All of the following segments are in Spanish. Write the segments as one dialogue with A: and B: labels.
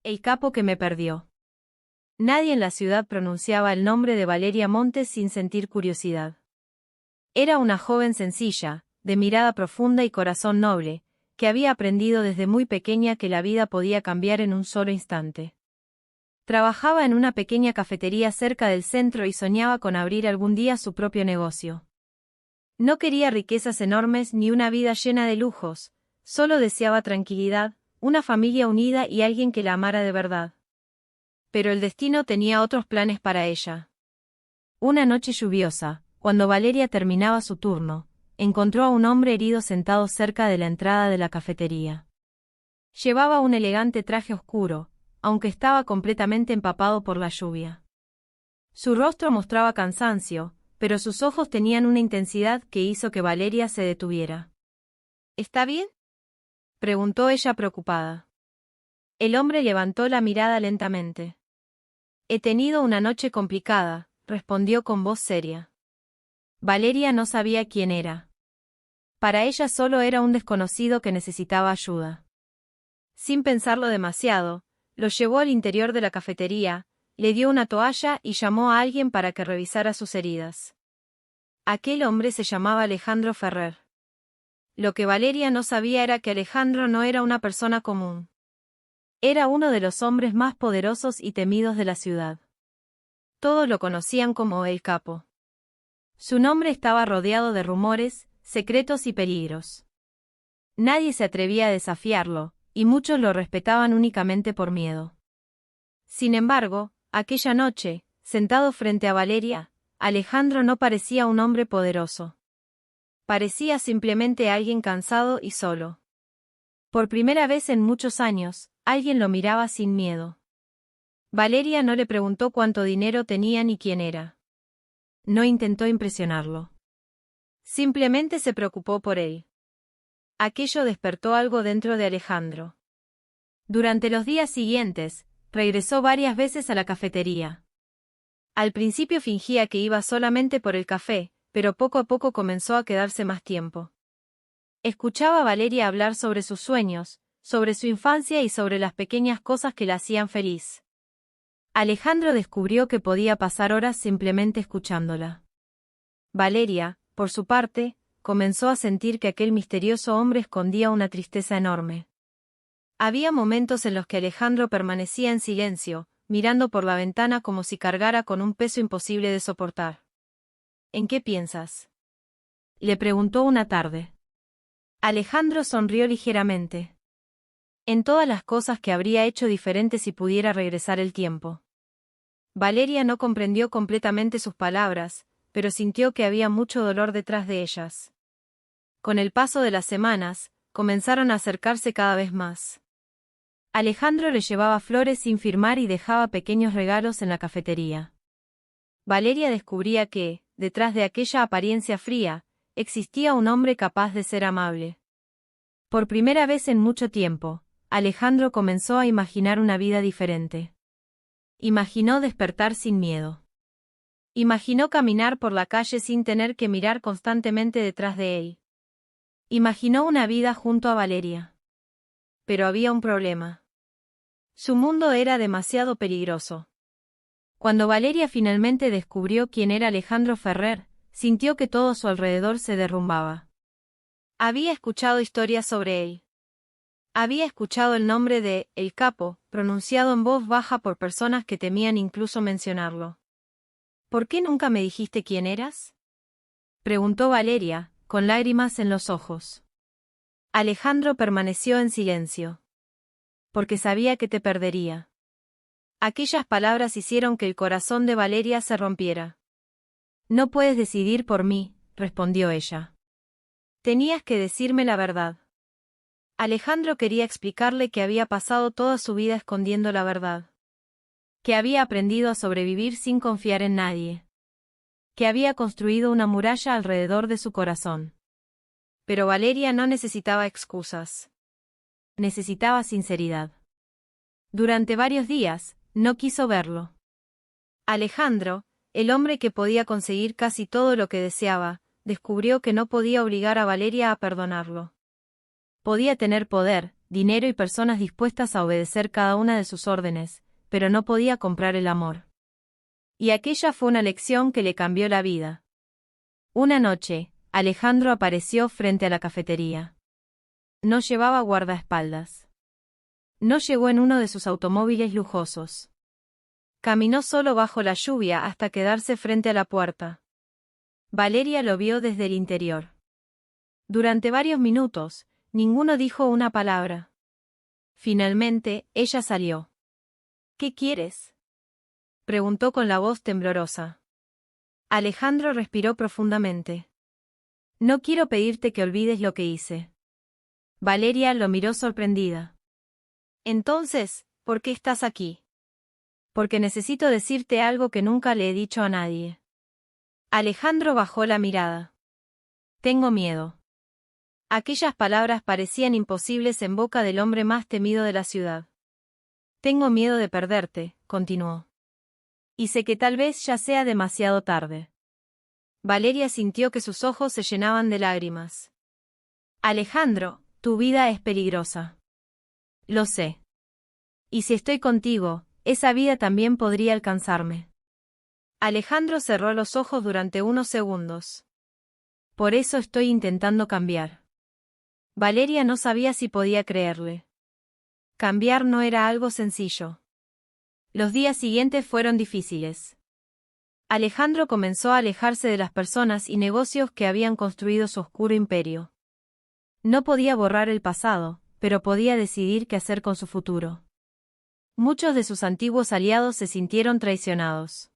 A: El capo que me perdió. Nadie en la ciudad pronunciaba el nombre de Valeria Montes sin sentir curiosidad. Era una joven sencilla, de mirada profunda y corazón noble, que había aprendido desde muy pequeña que la vida podía cambiar en un solo instante. Trabajaba en una pequeña cafetería cerca del centro y soñaba con abrir algún día su propio negocio. No quería riquezas enormes ni una vida llena de lujos, solo deseaba tranquilidad, una familia unida y alguien que la amara de verdad. Pero el destino tenía otros planes para ella. Una noche lluviosa, cuando Valeria terminaba su turno, encontró a un hombre herido sentado cerca de la entrada de la cafetería. Llevaba un elegante traje oscuro, aunque estaba completamente empapado por la lluvia. Su rostro mostraba cansancio, pero sus ojos tenían una intensidad que hizo que Valeria se detuviera. ¿Está bien?, preguntó ella preocupada. El hombre levantó la mirada lentamente. He tenido una noche complicada, respondió con voz seria. Valeria no sabía quién era. Para ella solo era un desconocido que necesitaba ayuda. Sin pensarlo demasiado, lo llevó al interior de la cafetería, le dio una toalla y llamó a alguien para que revisara sus heridas. Aquel hombre se llamaba Alejandro Ferrer. Lo que Valeria no sabía era que Alejandro no era una persona común. Era uno de los hombres más poderosos y temidos de la ciudad. Todos lo conocían como el Capo. Su nombre estaba rodeado de rumores, secretos y peligros. Nadie se atrevía a desafiarlo, y muchos lo respetaban únicamente por miedo. Sin embargo, aquella noche, sentado frente a Valeria, Alejandro no parecía un hombre poderoso. Parecía simplemente alguien cansado y solo. Por primera vez en muchos años, alguien lo miraba sin miedo. Valeria no le preguntó cuánto dinero tenía ni quién era. No intentó impresionarlo. Simplemente se preocupó por él. Aquello despertó algo dentro de Alejandro. Durante los días siguientes, regresó varias veces a la cafetería. Al principio fingía que iba solamente por el café, pero poco a poco comenzó a quedarse más tiempo. Escuchaba a Valeria hablar sobre sus sueños, sobre su infancia y sobre las pequeñas cosas que la hacían feliz. Alejandro descubrió que podía pasar horas simplemente escuchándola. Valeria, por su parte, comenzó a sentir que aquel misterioso hombre escondía una tristeza enorme. Había momentos en los que Alejandro permanecía en silencio, mirando por la ventana como si cargara con un peso imposible de soportar. ¿En qué piensas?, le preguntó una tarde. Alejandro sonrió ligeramente. En todas las cosas que habría hecho diferentes si pudiera regresar el tiempo. Valeria no comprendió completamente sus palabras, pero sintió que había mucho dolor detrás de ellas. Con el paso de las semanas, comenzaron a acercarse cada vez más. Alejandro le llevaba flores sin firmar y dejaba pequeños regalos en la cafetería. Valeria descubría que, detrás de aquella apariencia fría, existía un hombre capaz de ser amable. Por primera vez en mucho tiempo, Alejandro comenzó a imaginar una vida diferente. Imaginó despertar sin miedo. Imaginó caminar por la calle sin tener que mirar constantemente detrás de él. Imaginó una vida junto a Valeria. Pero había un problema. Su mundo era demasiado peligroso. Cuando Valeria finalmente descubrió quién era Alejandro Ferrer, sintió que todo a su alrededor se derrumbaba. Había escuchado historias sobre él. Había escuchado el nombre de El Capo, pronunciado en voz baja por personas que temían incluso mencionarlo. ¿Por qué nunca me dijiste quién eras?, preguntó Valeria, con lágrimas en los ojos. Alejandro permaneció en silencio. Porque sabía que te perdería. Aquellas palabras hicieron que el corazón de Valeria se rompiera. No puedes decidir por mí, respondió ella. Tenías que decirme la verdad. Alejandro quería explicarle que había pasado toda su vida escondiendo la verdad. Que había aprendido a sobrevivir sin confiar en nadie. Que había construido una muralla alrededor de su corazón. Pero Valeria no necesitaba excusas. Necesitaba sinceridad. Durante varios días, no quiso verlo. Alejandro, el hombre que podía conseguir casi todo lo que deseaba, descubrió que no podía obligar a Valeria a perdonarlo. Podía tener poder, dinero y personas dispuestas a obedecer cada una de sus órdenes, pero no podía comprar el amor. Y aquella fue una lección que le cambió la vida. Una noche, Alejandro apareció frente a la cafetería. No llevaba guardaespaldas. No llegó en uno de sus automóviles lujosos. Caminó solo bajo la lluvia hasta quedarse frente a la puerta. Valeria lo vio desde el interior. Durante varios minutos, ninguno dijo una palabra. Finalmente, ella salió. ¿Qué quieres?, preguntó con la voz temblorosa. Alejandro respiró profundamente. No quiero pedirte que olvides lo que hice. Valeria lo miró sorprendida. Entonces, ¿por qué estás aquí? Porque necesito decirte algo que nunca le he dicho a nadie. Alejandro bajó la mirada. Tengo miedo. Aquellas palabras parecían imposibles en boca del hombre más temido de la ciudad. Tengo miedo de perderte, continuó. Y sé que tal vez ya sea demasiado tarde. Valeria sintió que sus ojos se llenaban de lágrimas. Alejandro, tu vida es peligrosa. Lo sé. Y si estoy contigo, esa vida también podría alcanzarme. Alejandro cerró los ojos durante unos segundos. Por eso estoy intentando cambiar. Valeria no sabía si podía creerle. Cambiar no era algo sencillo. Los días siguientes fueron difíciles. Alejandro comenzó a alejarse de las personas y negocios que habían construido su oscuro imperio. No podía borrar el pasado, pero podía decidir qué hacer con su futuro. Muchos de sus antiguos aliados se sintieron traicionados.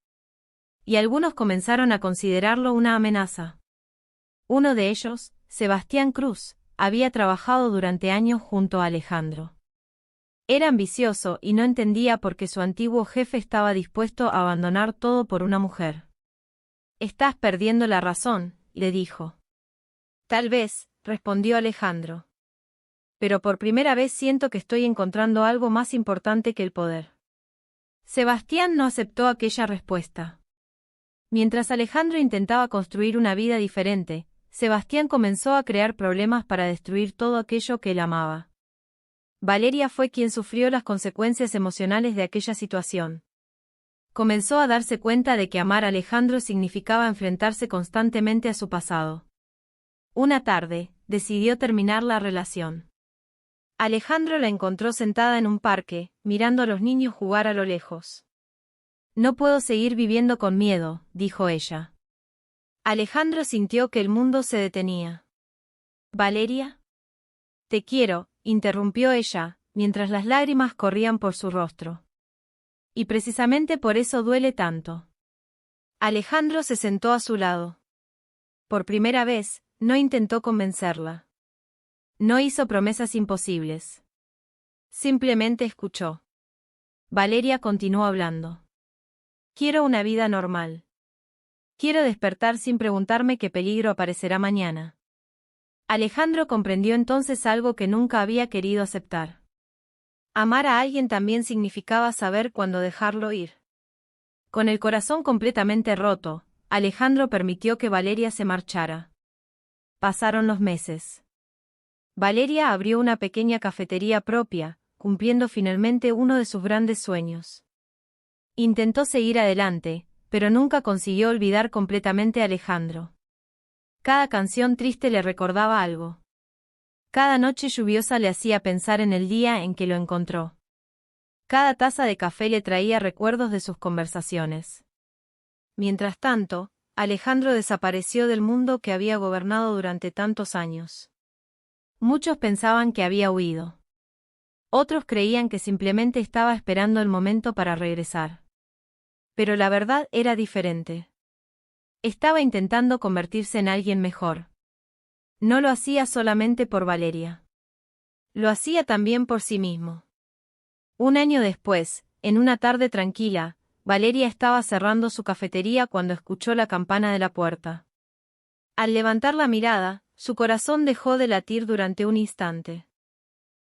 A: Y algunos comenzaron a considerarlo una amenaza. Uno de ellos, Sebastián Cruz, había trabajado durante años junto a Alejandro. Era ambicioso y no entendía por qué su antiguo jefe estaba dispuesto a abandonar todo por una mujer. Estás perdiendo la razón, le dijo. Tal vez, respondió Alejandro. Pero por primera vez siento que estoy encontrando algo más importante que el poder. Sebastián no aceptó aquella respuesta. Mientras Alejandro intentaba construir una vida diferente, Sebastián comenzó a crear problemas para destruir todo aquello que él amaba. Valeria fue quien sufrió las consecuencias emocionales de aquella situación. Comenzó a darse cuenta de que amar a Alejandro significaba enfrentarse constantemente a su pasado. Una tarde, decidió terminar la relación. Alejandro la encontró sentada en un parque, mirando a los niños jugar a lo lejos. No puedo seguir viviendo con miedo, dijo ella. Alejandro sintió que el mundo se detenía. ¿Valeria? Te quiero, interrumpió ella, mientras las lágrimas corrían por su rostro. Y precisamente por eso duele tanto. Alejandro se sentó a su lado. Por primera vez, no intentó convencerla. No hizo promesas imposibles. Simplemente escuchó. Valeria continuó hablando. Quiero una vida normal. Quiero despertar sin preguntarme qué peligro aparecerá mañana. Alejandro comprendió entonces algo que nunca había querido aceptar. Amar a alguien también significaba saber cuándo dejarlo ir. Con el corazón completamente roto, Alejandro permitió que Valeria se marchara. Pasaron los meses. Valeria abrió una pequeña cafetería propia, cumpliendo finalmente uno de sus grandes sueños. Intentó seguir adelante, pero nunca consiguió olvidar completamente a Alejandro. Cada canción triste le recordaba algo. Cada noche lluviosa le hacía pensar en el día en que lo encontró. Cada taza de café le traía recuerdos de sus conversaciones. Mientras tanto, Alejandro desapareció del mundo que había gobernado durante tantos años. Muchos pensaban que había huido. Otros creían que simplemente estaba esperando el momento para regresar. Pero la verdad era diferente. Estaba intentando convertirse en alguien mejor. No lo hacía solamente por Valeria. Lo hacía también por sí mismo. Un año después, en una tarde tranquila, Valeria estaba cerrando su cafetería cuando escuchó la campana de la puerta. Al levantar la mirada, su corazón dejó de latir durante un instante.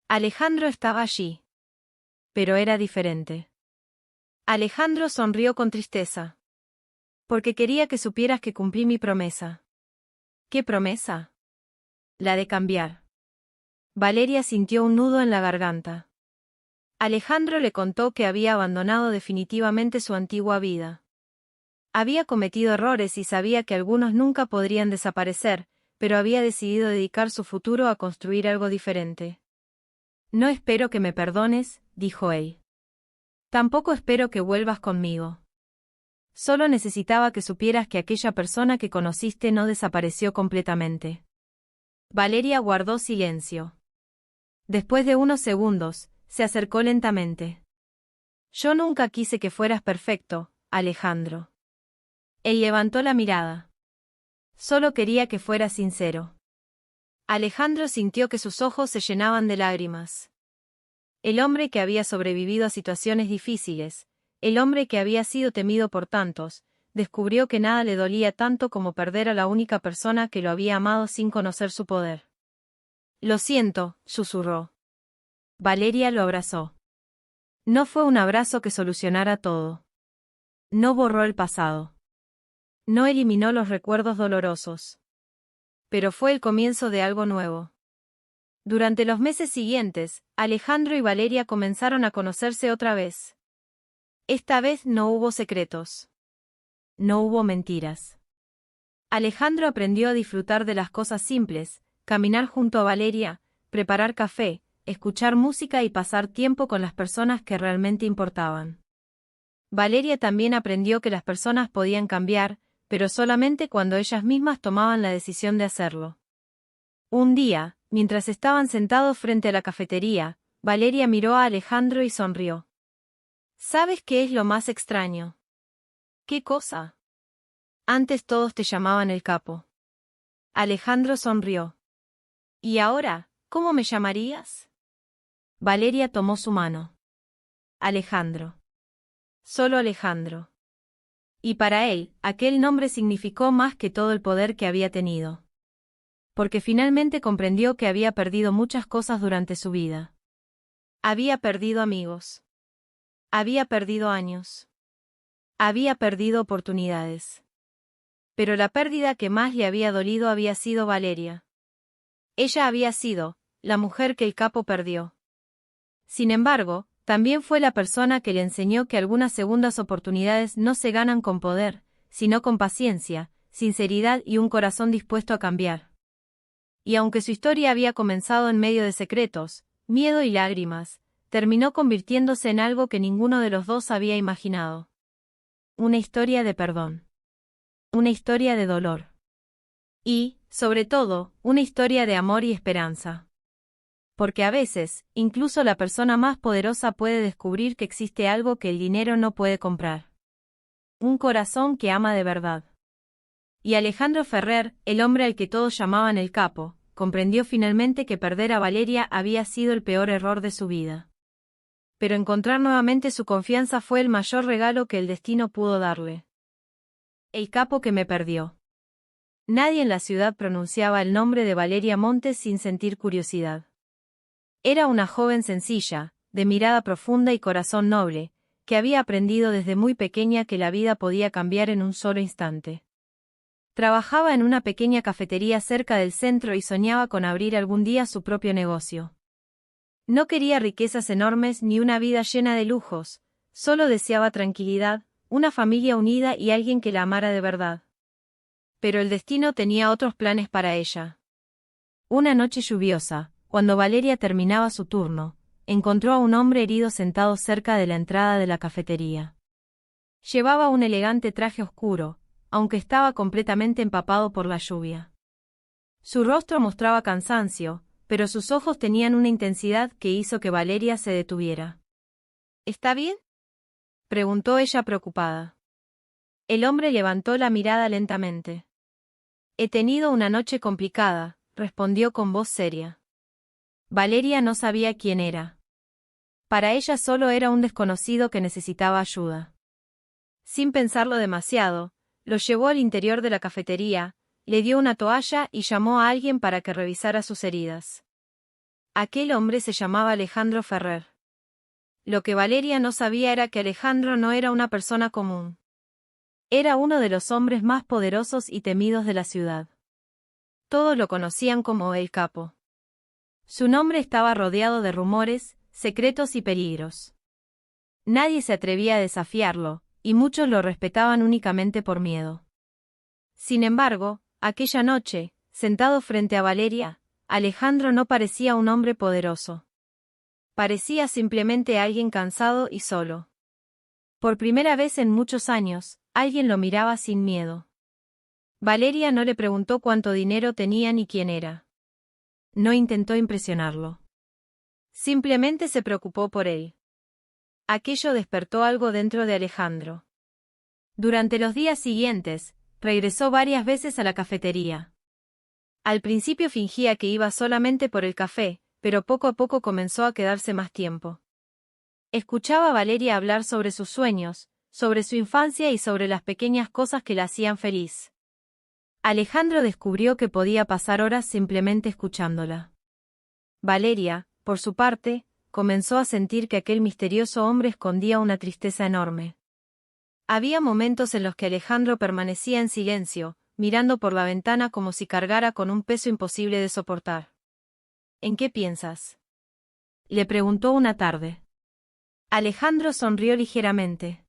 A: Alejandro estaba allí. Pero era diferente. Alejandro sonrió con tristeza. Porque quería que supieras que cumplí mi promesa. ¿Qué promesa? La de cambiar. Valeria sintió un nudo en la garganta. Alejandro le contó que había abandonado definitivamente su antigua vida. Había cometido errores y sabía que algunos nunca podrían desaparecer, pero había decidido dedicar su futuro a construir algo diferente. No espero que me perdones, dijo él. Tampoco espero que vuelvas conmigo. Solo necesitaba que supieras que aquella persona que conociste no desapareció completamente. Valeria guardó silencio. Después de unos segundos, se acercó lentamente. Yo nunca quise que fueras perfecto, Alejandro. Él levantó la mirada. Solo quería que fueras sincero. Alejandro sintió que sus ojos se llenaban de lágrimas. El hombre que había sobrevivido a situaciones difíciles, el hombre que había sido temido por tantos, descubrió que nada le dolía tanto como perder a la única persona que lo había amado sin conocer su poder. Lo siento, susurró. Valeria lo abrazó. No fue un abrazo que solucionara todo. No borró el pasado. No eliminó los recuerdos dolorosos. Pero fue el comienzo de algo nuevo. Durante los meses siguientes, Alejandro y Valeria comenzaron a conocerse otra vez. Esta vez no hubo secretos. No hubo mentiras. Alejandro aprendió a disfrutar de las cosas simples, caminar junto a Valeria, preparar café, escuchar música y pasar tiempo con las personas que realmente importaban. Valeria también aprendió que las personas podían cambiar, pero solamente cuando ellas mismas tomaban la decisión de hacerlo. Un día, mientras estaban sentados frente a la cafetería, Valeria miró a Alejandro y sonrió. ¿Sabes qué es lo más extraño? ¿Qué cosa? Antes todos te llamaban el capo. Alejandro sonrió. ¿Y ahora, cómo me llamarías? Valeria tomó su mano. Alejandro. Solo Alejandro. Y para él, aquel nombre significó más que todo el poder que había tenido. Porque finalmente comprendió que había perdido muchas cosas durante su vida. Había perdido amigos. Había perdido años. Había perdido oportunidades. Pero la pérdida que más le había dolido había sido Valeria. Ella había sido la mujer que el capo perdió. Sin embargo, también fue la persona que le enseñó que algunas segundas oportunidades no se ganan con poder, sino con paciencia, sinceridad y un corazón dispuesto a cambiar. Y aunque su historia había comenzado en medio de secretos, miedo y lágrimas, terminó convirtiéndose en algo que ninguno de los dos había imaginado. Una historia de perdón. Una historia de dolor. Y, sobre todo, una historia de amor y esperanza. Porque a veces, incluso la persona más poderosa puede descubrir que existe algo que el dinero no puede comprar. Un corazón que ama de verdad. Y Alejandro Ferrer, el hombre al que todos llamaban el capo, comprendió finalmente que perder a Valeria había sido el peor error de su vida. Pero encontrar nuevamente su confianza fue el mayor regalo que el destino pudo darle. El capo que me perdió. Nadie en la ciudad pronunciaba el nombre de Valeria Montes sin sentir curiosidad. Era una joven sencilla, de mirada profunda y corazón noble, que había aprendido desde muy pequeña que la vida podía cambiar en un solo instante. Trabajaba en una pequeña cafetería cerca del centro y soñaba con abrir algún día su propio negocio. No quería riquezas enormes ni una vida llena de lujos, solo deseaba tranquilidad, una familia unida y alguien que la amara de verdad. Pero el destino tenía otros planes para ella. Una noche lluviosa, cuando Valeria terminaba su turno, encontró a un hombre herido sentado cerca de la entrada de la cafetería. Llevaba un elegante traje oscuro, aunque estaba completamente empapado por la lluvia. Su rostro mostraba cansancio, pero sus ojos tenían una intensidad que hizo que Valeria se detuviera. ¿Está bien?, preguntó ella preocupada. El hombre levantó la mirada lentamente. He tenido una noche complicada, respondió con voz seria. Valeria no sabía quién era. Para ella solo era un desconocido que necesitaba ayuda. Sin pensarlo demasiado, lo llevó al interior de la cafetería, le dio una toalla y llamó a alguien para que revisara sus heridas. Aquel hombre se llamaba Alejandro Ferrer. Lo que Valeria no sabía era que Alejandro no era una persona común. Era uno de los hombres más poderosos y temidos de la ciudad. Todos lo conocían como el capo. Su nombre estaba rodeado de rumores, secretos y peligros. Nadie se atrevía a desafiarlo, y muchos lo respetaban únicamente por miedo. Sin embargo, aquella noche, sentado frente a Valeria, Alejandro no parecía un hombre poderoso. Parecía simplemente alguien cansado y solo. Por primera vez en muchos años, alguien lo miraba sin miedo. Valeria no le preguntó cuánto dinero tenía ni quién era. No intentó impresionarlo. Simplemente se preocupó por él. Aquello despertó algo dentro de Alejandro. Durante los días siguientes, regresó varias veces a la cafetería. Al principio fingía que iba solamente por el café, pero poco a poco comenzó a quedarse más tiempo. Escuchaba a Valeria hablar sobre sus sueños, sobre su infancia y sobre las pequeñas cosas que la hacían feliz. Alejandro descubrió que podía pasar horas simplemente escuchándola. Valeria, por su parte, comenzó a sentir que aquel misterioso hombre escondía una tristeza enorme. Había momentos en los que Alejandro permanecía en silencio, mirando por la ventana como si cargara con un peso imposible de soportar. ¿En qué piensas?, le preguntó una tarde. Alejandro sonrió ligeramente.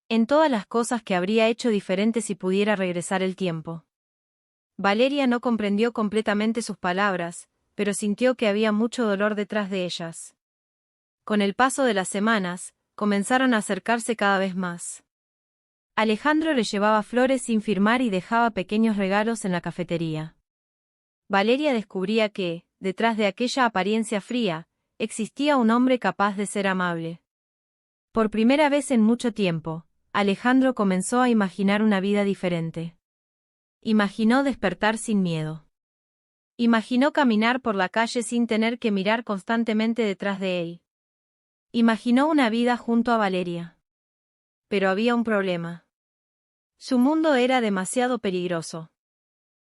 A: En todas las cosas que habría hecho diferente si pudiera regresar el tiempo. Valeria no comprendió completamente sus palabras, pero sintió que había mucho dolor detrás de ellas. Con el paso de las semanas, comenzaron a acercarse cada vez más. Alejandro le llevaba flores sin firmar y dejaba pequeños regalos en la cafetería. Valeria descubría que, detrás de aquella apariencia fría, existía un hombre capaz de ser amable. Por primera vez en mucho tiempo, Alejandro comenzó a imaginar una vida diferente. Imaginó despertar sin miedo. Imaginó caminar por la calle sin tener que mirar constantemente detrás de él. Imaginó una vida junto a Valeria. Pero había un problema. Su mundo era demasiado peligroso.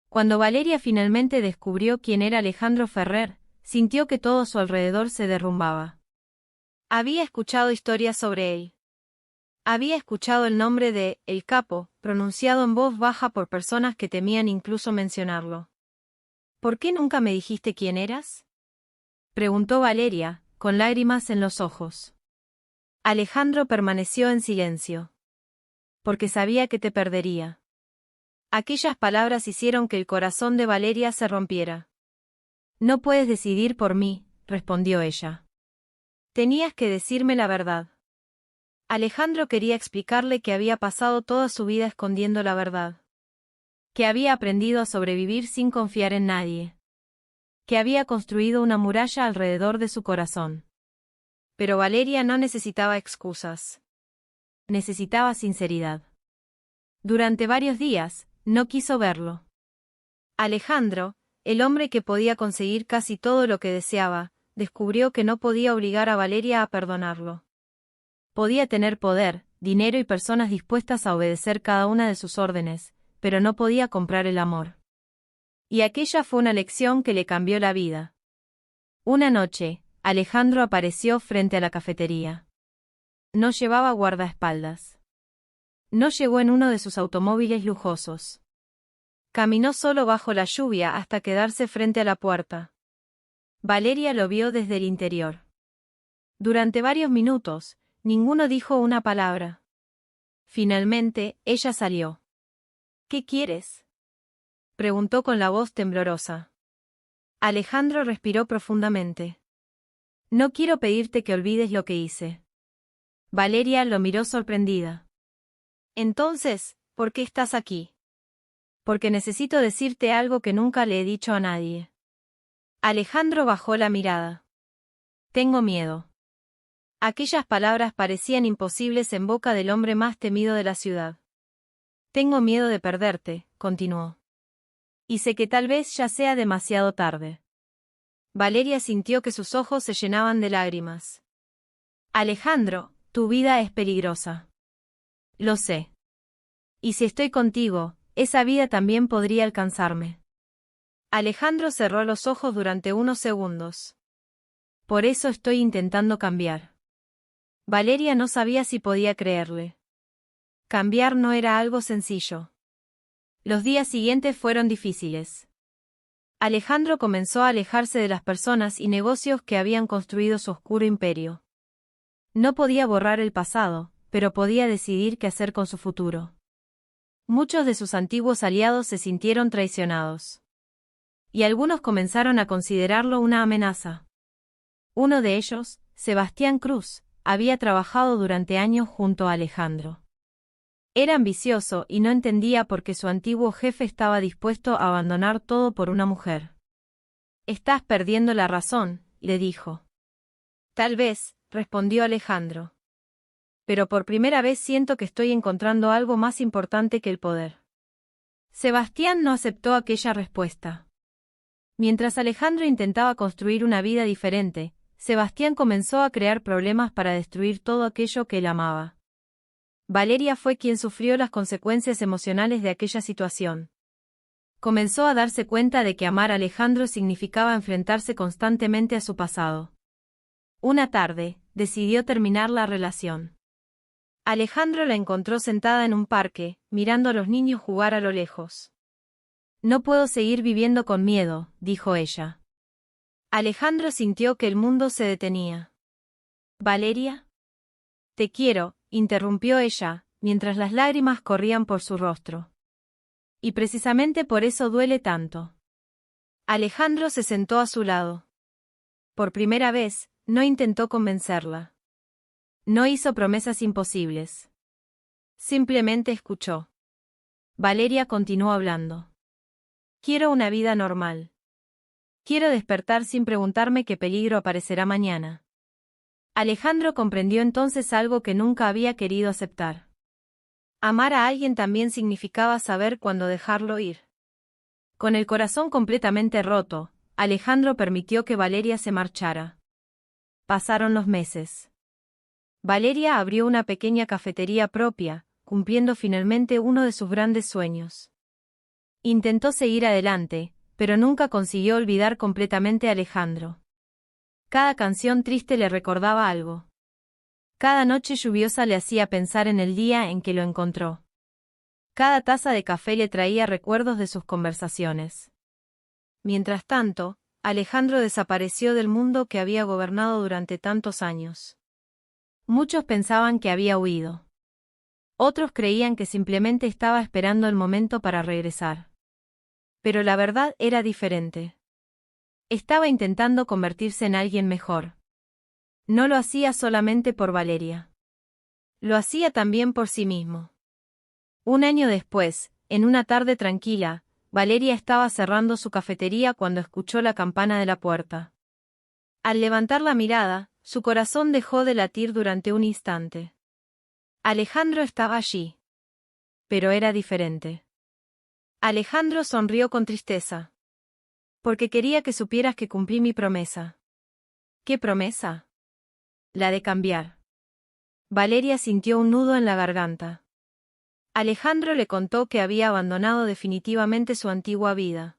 A: Cuando Valeria finalmente descubrió quién era Alejandro Ferrer, sintió que todo a su alrededor se derrumbaba. Había escuchado historias sobre él. Había escuchado el nombre de El Capo, pronunciado en voz baja por personas que temían incluso mencionarlo. ¿Por qué nunca me dijiste quién eras?, preguntó Valeria, con lágrimas en los ojos. Alejandro permaneció en silencio. Porque sabía que te perdería. Aquellas palabras hicieron que el corazón de Valeria se rompiera. No puedes decidir por mí, respondió ella. Tenías que decirme la verdad. Alejandro quería explicarle que había pasado toda su vida escondiendo la verdad. Que había aprendido a sobrevivir sin confiar en nadie. Que había construido una muralla alrededor de su corazón. Pero Valeria no necesitaba excusas. Necesitaba sinceridad. Durante varios días, no quiso verlo. Alejandro, el hombre que podía conseguir casi todo lo que deseaba, descubrió que no podía obligar a Valeria a perdonarlo. Podía tener poder, dinero y personas dispuestas a obedecer cada una de sus órdenes, pero no podía comprar el amor. Y aquella fue una lección que le cambió la vida. Una noche, Alejandro apareció frente a la cafetería. No llevaba guardaespaldas. No llegó en uno de sus automóviles lujosos. Caminó solo bajo la lluvia hasta quedarse frente a la puerta. Valeria lo vio desde el interior. Durante varios minutos, ninguno dijo una palabra. Finalmente, ella salió. ¿Qué quieres?, preguntó con la voz temblorosa. Alejandro respiró profundamente. No quiero pedirte que olvides lo que hice. Valeria lo miró sorprendida. Entonces, ¿por qué estás aquí? Porque necesito decirte algo que nunca le he dicho a nadie. Alejandro bajó la mirada. Tengo miedo. Aquellas palabras parecían imposibles en boca del hombre más temido de la ciudad. Tengo miedo de perderte, continuó. Y sé que tal vez ya sea demasiado tarde. Valeria sintió que sus ojos se llenaban de lágrimas. Alejandro, tu vida es peligrosa. Lo sé. Y si estoy contigo, esa vida también podría alcanzarme. Alejandro cerró los ojos durante unos segundos. Por eso estoy intentando cambiar. Valeria no sabía si podía creerle. Cambiar no era algo sencillo. Los días siguientes fueron difíciles. Alejandro comenzó a alejarse de las personas y negocios que habían construido su oscuro imperio. No podía borrar el pasado, pero podía decidir qué hacer con su futuro. Muchos de sus antiguos aliados se sintieron traicionados. Y algunos comenzaron a considerarlo una amenaza. Uno de ellos, Sebastián Cruz, había trabajado durante años junto a Alejandro. Era ambicioso y no entendía por qué su antiguo jefe estaba dispuesto a abandonar todo por una mujer. «Estás perdiendo la razón», le dijo. «Tal vez», respondió Alejandro. «Pero por primera vez siento que estoy encontrando algo más importante que el poder». Sebastián no aceptó aquella respuesta. Mientras Alejandro intentaba construir una vida diferente, Sebastián comenzó a crear problemas para destruir todo aquello que él amaba. Valeria fue quien sufrió las consecuencias emocionales de aquella situación. Comenzó a darse cuenta de que amar a Alejandro significaba enfrentarse constantemente a su pasado. Una tarde, decidió terminar la relación. Alejandro la encontró sentada en un parque, mirando a los niños jugar a lo lejos. «No puedo seguir viviendo con miedo», dijo ella. Alejandro sintió que el mundo se detenía. «¿Valeria?» «Te quiero», interrumpió ella, mientras las lágrimas corrían por su rostro. «Y precisamente por eso duele tanto». Alejandro se sentó a su lado. Por primera vez, no intentó convencerla. No hizo promesas imposibles. Simplemente escuchó. Valeria continuó hablando. «Quiero una vida normal. Quiero despertar sin preguntarme qué peligro aparecerá mañana». Alejandro comprendió entonces algo que nunca había querido aceptar. Amar a alguien también significaba saber cuándo dejarlo ir. Con el corazón completamente roto, Alejandro permitió que Valeria se marchara. Pasaron los meses. Valeria abrió una pequeña cafetería propia, cumpliendo finalmente uno de sus grandes sueños. Intentó seguir adelante, pero nunca consiguió olvidar completamente a Alejandro. Cada canción triste le recordaba algo. Cada noche lluviosa le hacía pensar en el día en que lo encontró. Cada taza de café le traía recuerdos de sus conversaciones. Mientras tanto, Alejandro desapareció del mundo que había gobernado durante tantos años. Muchos pensaban que había huido. Otros creían que simplemente estaba esperando el momento para regresar. Pero la verdad era diferente. Estaba intentando convertirse en alguien mejor. No lo hacía solamente por Valeria. Lo hacía también por sí mismo. Un año después, en una tarde tranquila, Valeria estaba cerrando su cafetería cuando escuchó la campana de la puerta. Al levantar la mirada, su corazón dejó de latir durante un instante. Alejandro estaba allí. Pero era diferente. Alejandro sonrió con tristeza. «Porque quería que supieras que cumplí mi promesa». «¿Qué promesa?» «La de cambiar». Valeria sintió un nudo en la garganta. Alejandro le contó que había abandonado definitivamente su antigua vida.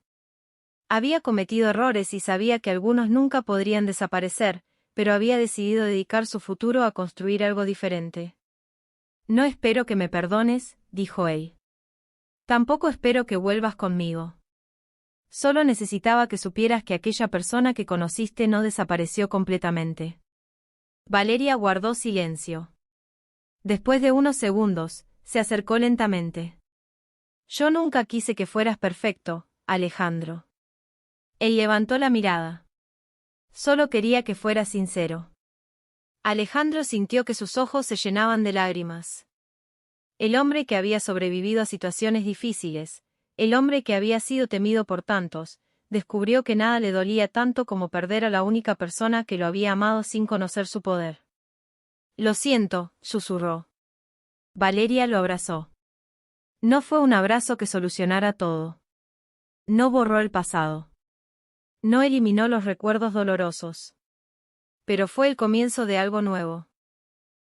A: Había cometido errores y sabía que algunos nunca podrían desaparecer, pero había decidido dedicar su futuro a construir algo diferente. «No espero que me perdones», dijo él. «Tampoco espero que vuelvas conmigo. Solo necesitaba que supieras que aquella persona que conociste no desapareció completamente». Valeria guardó silencio. Después de unos segundos, se acercó lentamente. «Yo nunca quise que fueras perfecto, Alejandro». Él levantó la mirada. «Solo quería que fueras sincero». Alejandro sintió que sus ojos se llenaban de lágrimas. El hombre que había sobrevivido a situaciones difíciles, el hombre que había sido temido por tantos, descubrió que nada le dolía tanto como perder a la única persona que lo había amado sin conocer su poder. «Lo siento», susurró. Valeria lo abrazó. No fue un abrazo que solucionara todo. No borró el pasado. No eliminó los recuerdos dolorosos. Pero fue el comienzo de algo nuevo.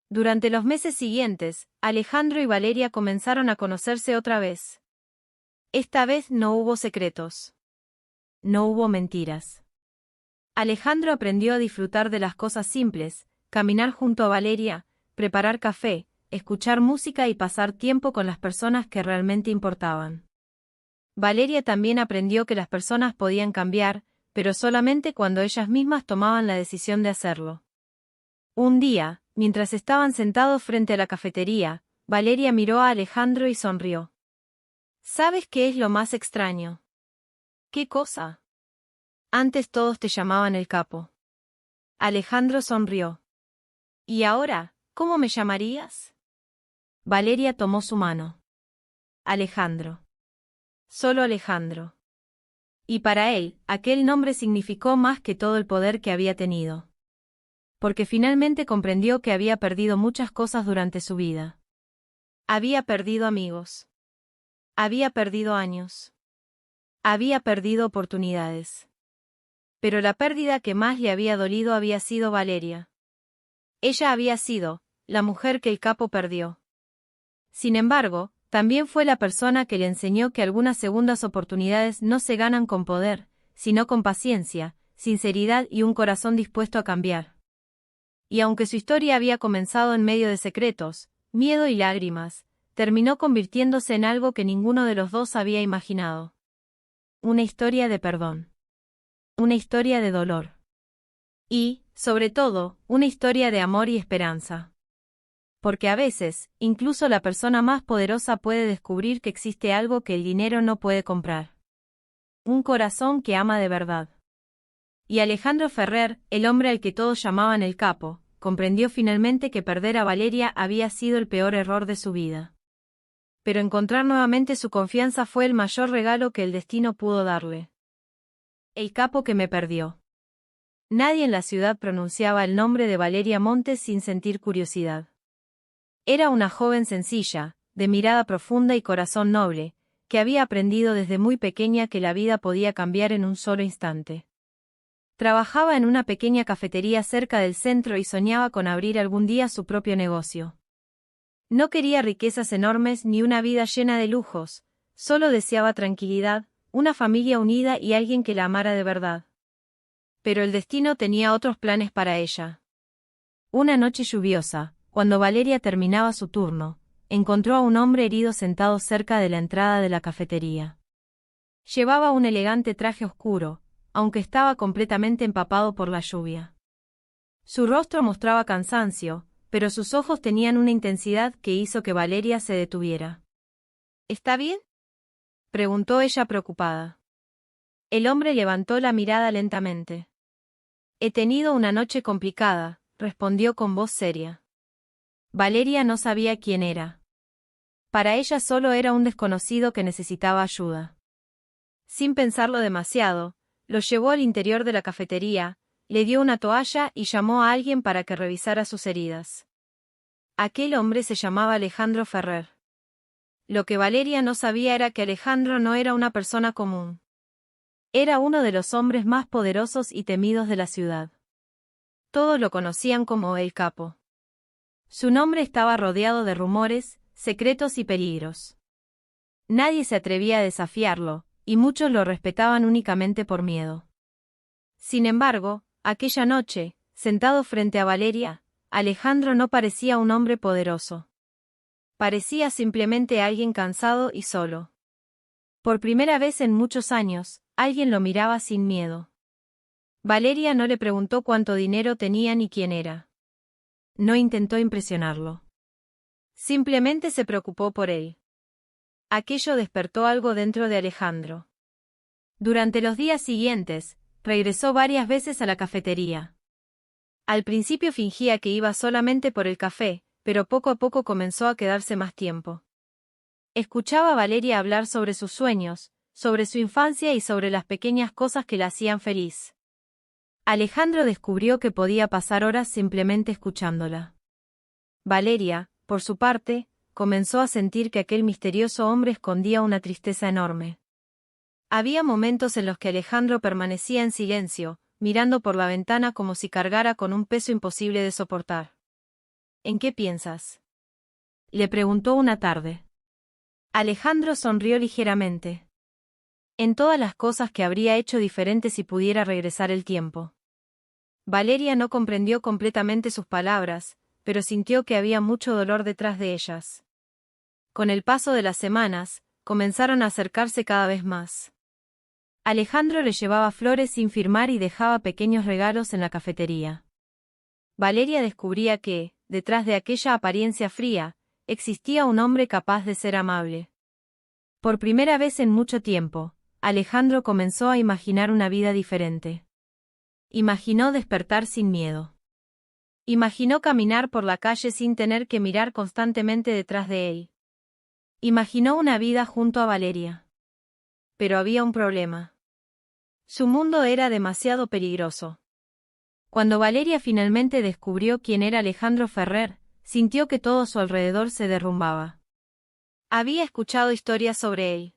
A: Durante los meses siguientes, Alejandro y Valeria comenzaron a conocerse otra vez. Esta vez no hubo secretos. No hubo mentiras. Alejandro aprendió a disfrutar de las cosas simples, caminar junto a Valeria, preparar café, escuchar música y pasar tiempo con las personas que realmente importaban. Valeria también aprendió que las personas podían cambiar, pero solamente cuando ellas mismas tomaban la decisión de hacerlo. Un día, mientras estaban sentados frente a la cafetería, Valeria miró a Alejandro y sonrió. ¿Sabes qué es lo más extraño? ¿Qué cosa? Antes todos te llamaban el capo. Alejandro sonrió. ¿Y ahora, cómo me llamarías? Valeria tomó su mano. Alejandro. Solo Alejandro. Y para él, aquel nombre significó más que todo el poder que había tenido. Porque finalmente comprendió que había perdido muchas cosas durante su vida. Había perdido amigos. Había perdido años. Había perdido oportunidades. Pero la pérdida que más le había dolido había sido Valeria. Ella había sido la mujer que el capo perdió. Sin embargo, también fue la persona que le enseñó que algunas segundas oportunidades no se ganan con poder, sino con paciencia, sinceridad y un corazón dispuesto a cambiar. Y aunque su historia había comenzado en medio de secretos, miedo y lágrimas, terminó convirtiéndose en algo que ninguno de los dos había imaginado. Una historia de perdón. Una historia de dolor. Y, sobre todo, una historia de amor y esperanza. Porque a veces, incluso la persona más poderosa puede descubrir que existe algo que el dinero no puede comprar. Un corazón que ama de verdad. Y Alejandro Ferrer, el hombre al que todos llamaban el capo, comprendió finalmente que perder a Valeria había sido el peor error de su vida. Pero encontrar nuevamente su confianza fue el mayor regalo que el destino pudo darle. El capo que me perdió. Nadie en la ciudad pronunciaba el nombre de Valeria Montes sin sentir curiosidad. Era una joven sencilla, de mirada profunda y corazón noble, que había aprendido desde muy pequeña que la vida podía cambiar en un solo instante. Trabajaba en una pequeña cafetería cerca del centro y soñaba con abrir algún día su propio negocio. No quería riquezas enormes ni una vida llena de lujos, solo deseaba tranquilidad, una familia unida y alguien que la amara de verdad. Pero el destino tenía otros planes para ella. Una noche lluviosa, cuando Valeria terminaba su turno, encontró a un hombre herido sentado cerca de la entrada de la cafetería. Llevaba un elegante traje oscuro, aunque estaba completamente empapado por la lluvia. Su rostro mostraba cansancio, pero sus ojos tenían una intensidad que hizo que Valeria se detuviera. ¿Está bien?, preguntó ella preocupada. El hombre levantó la mirada lentamente. He tenido una noche complicada, respondió con voz seria. Valeria no sabía quién era. Para ella solo era un desconocido que necesitaba ayuda. Sin pensarlo demasiado, lo llevó al interior de la cafetería, le dio una toalla y llamó a alguien para que revisara sus heridas. Aquel hombre se llamaba Alejandro Ferrer. Lo que Valeria no sabía era que Alejandro no era una persona común. Era uno de los hombres más poderosos y temidos de la ciudad. Todos lo conocían como el capo. Su nombre estaba rodeado de rumores, secretos y peligros. Nadie se atrevía a desafiarlo, y muchos lo respetaban únicamente por miedo. Sin embargo, aquella noche, sentado frente a Valeria, Alejandro no parecía un hombre poderoso. Parecía simplemente alguien cansado y solo. Por primera vez en muchos años, alguien lo miraba sin miedo. Valeria no le preguntó cuánto dinero tenía ni quién era. No intentó impresionarlo. Simplemente se preocupó por él. Aquello despertó algo dentro de Alejandro. Durante los días siguientes, regresó varias veces a la cafetería. Al principio fingía que iba solamente por el café, pero poco a poco comenzó a quedarse más tiempo. Escuchaba a Valeria hablar sobre sus sueños, sobre su infancia y sobre las pequeñas cosas que la hacían feliz. Alejandro descubrió que podía pasar horas simplemente escuchándola. Valeria, por su parte, comenzó a sentir que aquel misterioso hombre escondía una tristeza enorme. Había momentos en los que Alejandro permanecía en silencio, mirando por la ventana como si cargara con un peso imposible de soportar. ¿En qué piensas?, le preguntó una tarde. Alejandro sonrió ligeramente. En todas las cosas que habría hecho diferente si pudiera regresar el tiempo. Valeria no comprendió completamente sus palabras, pero sintió que había mucho dolor detrás de ellas. Con el paso de las semanas, comenzaron a acercarse cada vez más. Alejandro le llevaba flores sin firmar y dejaba pequeños regalos en la cafetería. Valeria descubría que, detrás de aquella apariencia fría, existía un hombre capaz de ser amable. Por primera vez en mucho tiempo, Alejandro comenzó a imaginar una vida diferente. Imaginó despertar sin miedo. Imaginó caminar por la calle sin tener que mirar constantemente detrás de él. Imaginó una vida junto a Valeria. Pero había un problema. Su mundo era demasiado peligroso. Cuando Valeria finalmente descubrió quién era Alejandro Ferrer, sintió que todo a su alrededor se derrumbaba. Había escuchado historias sobre él.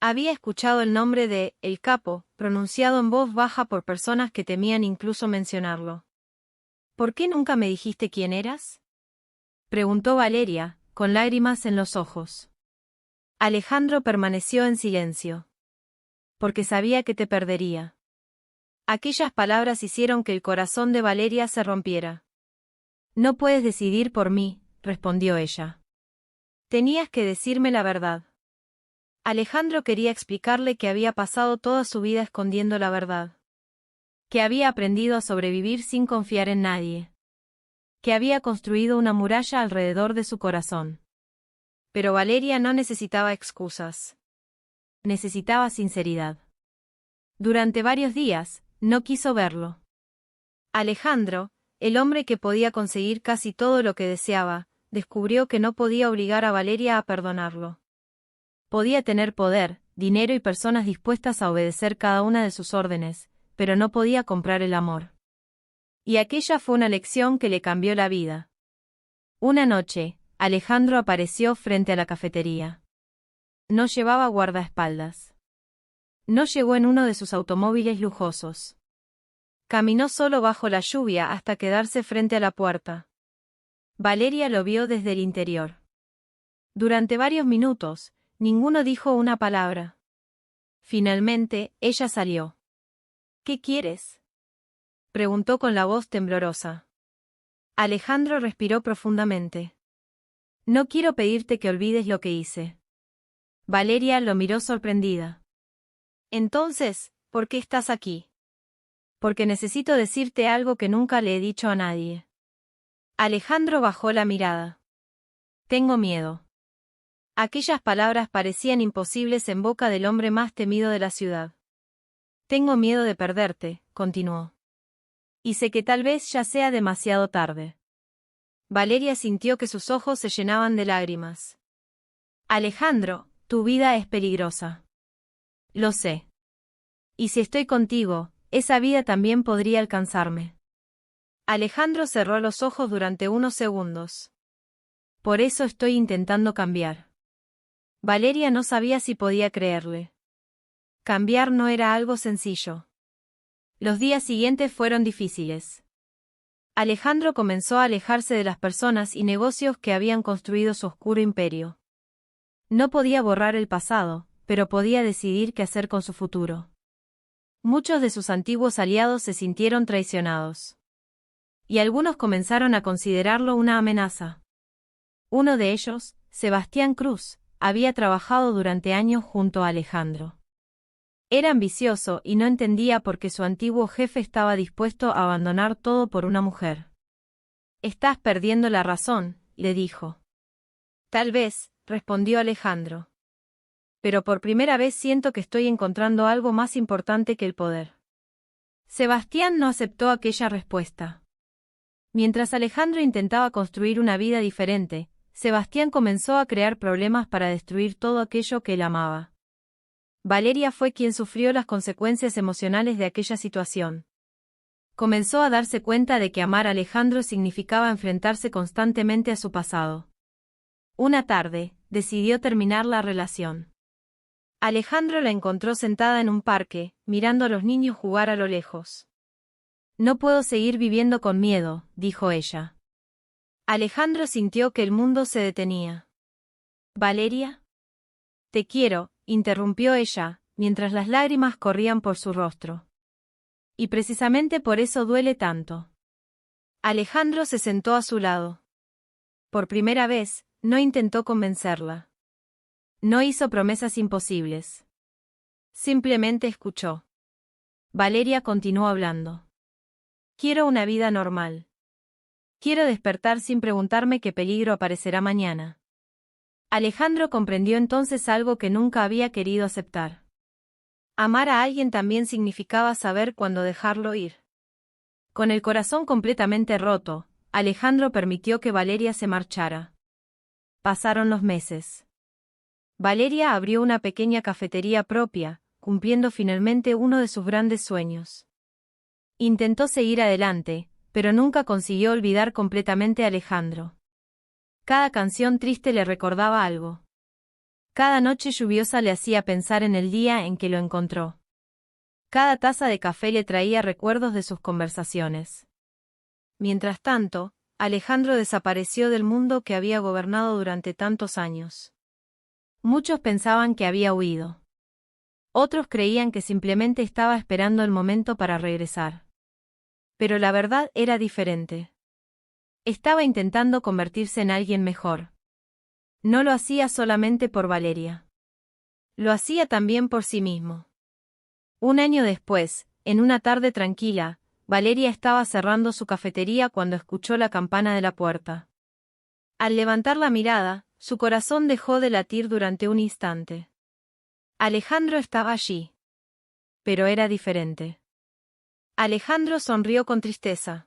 A: Había escuchado el nombre de El Capo, pronunciado en voz baja por personas que temían incluso mencionarlo. ¿Por qué nunca me dijiste quién eras?, preguntó Valeria, con lágrimas en los ojos. Alejandro permaneció en silencio. Porque sabía que te perdería. Aquellas palabras hicieron que el corazón de Valeria se rompiera. No puedes decidir por mí, respondió ella. Tenías que decirme la verdad. Alejandro quería explicarle que había pasado toda su vida escondiendo la verdad. Que había aprendido a sobrevivir sin confiar en nadie. Que había construido una muralla alrededor de su corazón. Pero Valeria no necesitaba excusas. Necesitaba sinceridad. Durante varios días, no quiso verlo. Alejandro, el hombre que podía conseguir casi todo lo que deseaba, descubrió que no podía obligar a Valeria a perdonarlo. Podía tener poder, dinero y personas dispuestas a obedecer cada una de sus órdenes, pero no podía comprar el amor. Y aquella fue una lección que le cambió la vida. Una noche, Alejandro apareció frente a la cafetería. No llevaba guardaespaldas. No llegó en uno de sus automóviles lujosos. Caminó solo bajo la lluvia hasta quedarse frente a la puerta. Valeria lo vio desde el interior. Durante varios minutos, ninguno dijo una palabra. Finalmente, ella salió. ¿Qué quieres?, preguntó con la voz temblorosa. Alejandro respiró profundamente. No quiero pedirte que olvides lo que hice. Valeria lo miró sorprendida. Entonces, ¿por qué estás aquí? Porque necesito decirte algo que nunca le he dicho a nadie. Alejandro bajó la mirada. Tengo miedo. Aquellas palabras parecían imposibles en boca del hombre más temido de la ciudad. Tengo miedo de perderte, continuó. Y sé que tal vez ya sea demasiado tarde. Valeria sintió que sus ojos se llenaban de lágrimas. Alejandro, tu vida es peligrosa. Lo sé. Y si estoy contigo, esa vida también podría alcanzarme. Alejandro cerró los ojos durante unos segundos. Por eso estoy intentando cambiar. Valeria no sabía si podía creerle. Cambiar no era algo sencillo. Los días siguientes fueron difíciles. Alejandro comenzó a alejarse de las personas y negocios que habían construido su oscuro imperio. No podía borrar el pasado, pero podía decidir qué hacer con su futuro. Muchos de sus antiguos aliados se sintieron traicionados. Y algunos comenzaron a considerarlo una amenaza. Uno de ellos, Sebastián Cruz, había trabajado durante años junto a Alejandro. Era ambicioso y no entendía por qué su antiguo jefe estaba dispuesto a abandonar todo por una mujer. Estás perdiendo la razón, le dijo. Tal vez, respondió Alejandro. Pero por primera vez siento que estoy encontrando algo más importante que el poder. Sebastián no aceptó aquella respuesta. Mientras Alejandro intentaba construir una vida diferente, Sebastián comenzó a crear problemas para destruir todo aquello que él amaba. Valeria fue quien sufrió las consecuencias emocionales de aquella situación. Comenzó a darse cuenta de que amar a Alejandro significaba enfrentarse constantemente a su pasado. Una tarde, decidió terminar la relación. Alejandro la encontró sentada en un parque, mirando a los niños jugar a lo lejos. No puedo seguir viviendo con miedo, dijo ella. Alejandro sintió que el mundo se detenía. ¿Valeria? Te quiero, interrumpió ella, mientras las lágrimas corrían por su rostro. Y precisamente por eso duele tanto. Alejandro se sentó a su lado. Por primera vez, no intentó convencerla. No hizo promesas imposibles. Simplemente escuchó. Valeria continuó hablando. Quiero una vida normal. Quiero despertar sin preguntarme qué peligro aparecerá mañana. Alejandro comprendió entonces algo que nunca había querido aceptar. Amar a alguien también significaba saber cuándo dejarlo ir. Con el corazón completamente roto, Alejandro permitió que Valeria se marchara. Pasaron los meses. Valeria abrió una pequeña cafetería propia, cumpliendo finalmente uno de sus grandes sueños. Intentó seguir adelante, pero nunca consiguió olvidar completamente a Alejandro. Cada canción triste le recordaba algo. Cada noche lluviosa le hacía pensar en el día en que lo encontró. Cada taza de café le traía recuerdos de sus conversaciones. Mientras tanto, Alejandro desapareció del mundo que había gobernado durante tantos años. Muchos pensaban que había huido. Otros creían que simplemente estaba esperando el momento para regresar. Pero la verdad era diferente. Estaba intentando convertirse en alguien mejor. No lo hacía solamente por Valeria. Lo hacía también por sí mismo. Un año después, en una tarde tranquila, Valeria estaba cerrando su cafetería cuando escuchó la campana de la puerta. Al levantar la mirada, su corazón dejó de latir durante un instante. Alejandro estaba allí. Pero era diferente. Alejandro sonrió con tristeza.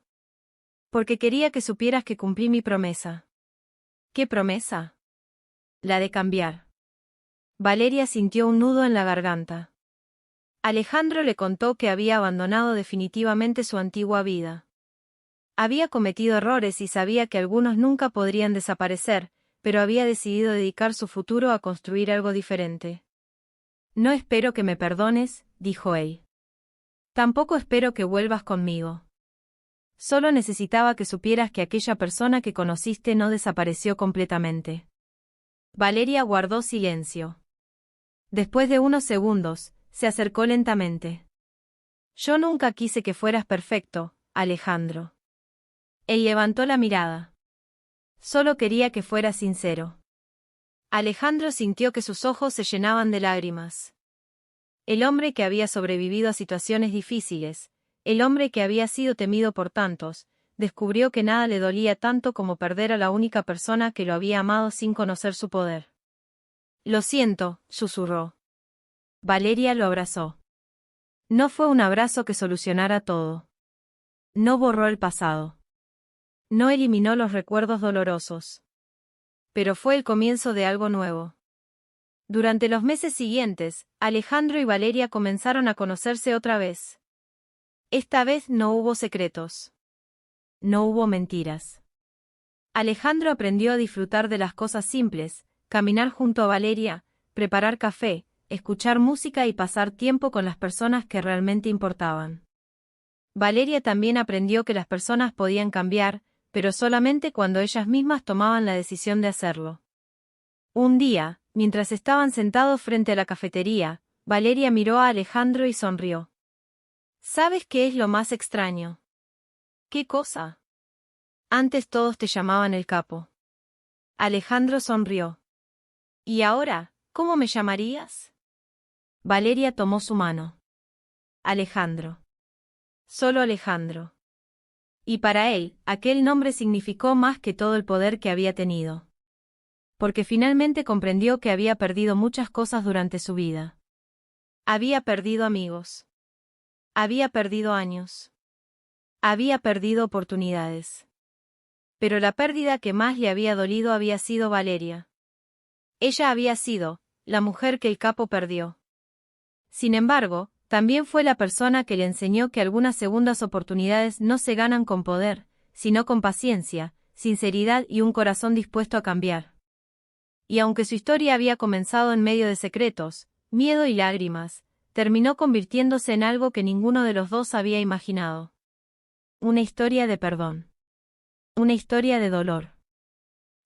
A: Porque quería que supieras que cumplí mi promesa. ¿Qué promesa? La de cambiar. Valeria sintió un nudo en la garganta. Alejandro le contó que había abandonado definitivamente su antigua vida. Había cometido errores y sabía que algunos nunca podrían desaparecer, pero había decidido dedicar su futuro a construir algo diferente. No espero que me perdones, dijo él. Tampoco espero que vuelvas conmigo. Solo necesitaba que supieras que aquella persona que conociste no desapareció completamente. Valeria guardó silencio. Después de unos segundos, se acercó lentamente. Yo nunca quise que fueras perfecto, Alejandro. Él levantó la mirada. Solo quería que fueras sincero. Alejandro sintió que sus ojos se llenaban de lágrimas. El hombre que había sobrevivido a situaciones difíciles, el hombre que había sido temido por tantos, descubrió que nada le dolía tanto como perder a la única persona que lo había amado sin conocer su poder. Lo siento, susurró. Valeria lo abrazó. No fue un abrazo que solucionara todo. No borró el pasado. No eliminó los recuerdos dolorosos. Pero fue el comienzo de algo nuevo. Durante los meses siguientes, Alejandro y Valeria comenzaron a conocerse otra vez. Esta vez no hubo secretos. No hubo mentiras. Alejandro aprendió a disfrutar de las cosas simples, caminar junto a Valeria, preparar café, escuchar música y pasar tiempo con las personas que realmente importaban. Valeria también aprendió que las personas podían cambiar, pero solamente cuando ellas mismas tomaban la decisión de hacerlo. Un día, mientras estaban sentados frente a la cafetería, Valeria miró a Alejandro y sonrió. ¿Sabes qué es lo más extraño? ¿Qué cosa? Antes todos te llamaban el capo. Alejandro sonrió. ¿Y ahora, cómo me llamarías? Valeria tomó su mano. Alejandro. Solo Alejandro. Y para él, aquel nombre significó más que todo el poder que había tenido. Porque finalmente comprendió que había perdido muchas cosas durante su vida. Había perdido amigos. Había perdido años. Había perdido oportunidades. Pero la pérdida que más le había dolido había sido Valeria. Ella había sido la mujer que el capo perdió. Sin embargo, también fue la persona que le enseñó que algunas segundas oportunidades no se ganan con poder, sino con paciencia, sinceridad y un corazón dispuesto a cambiar. Y aunque su historia había comenzado en medio de secretos, miedo y lágrimas, terminó convirtiéndose en algo que ninguno de los dos había imaginado. Una historia de perdón. Una historia de dolor.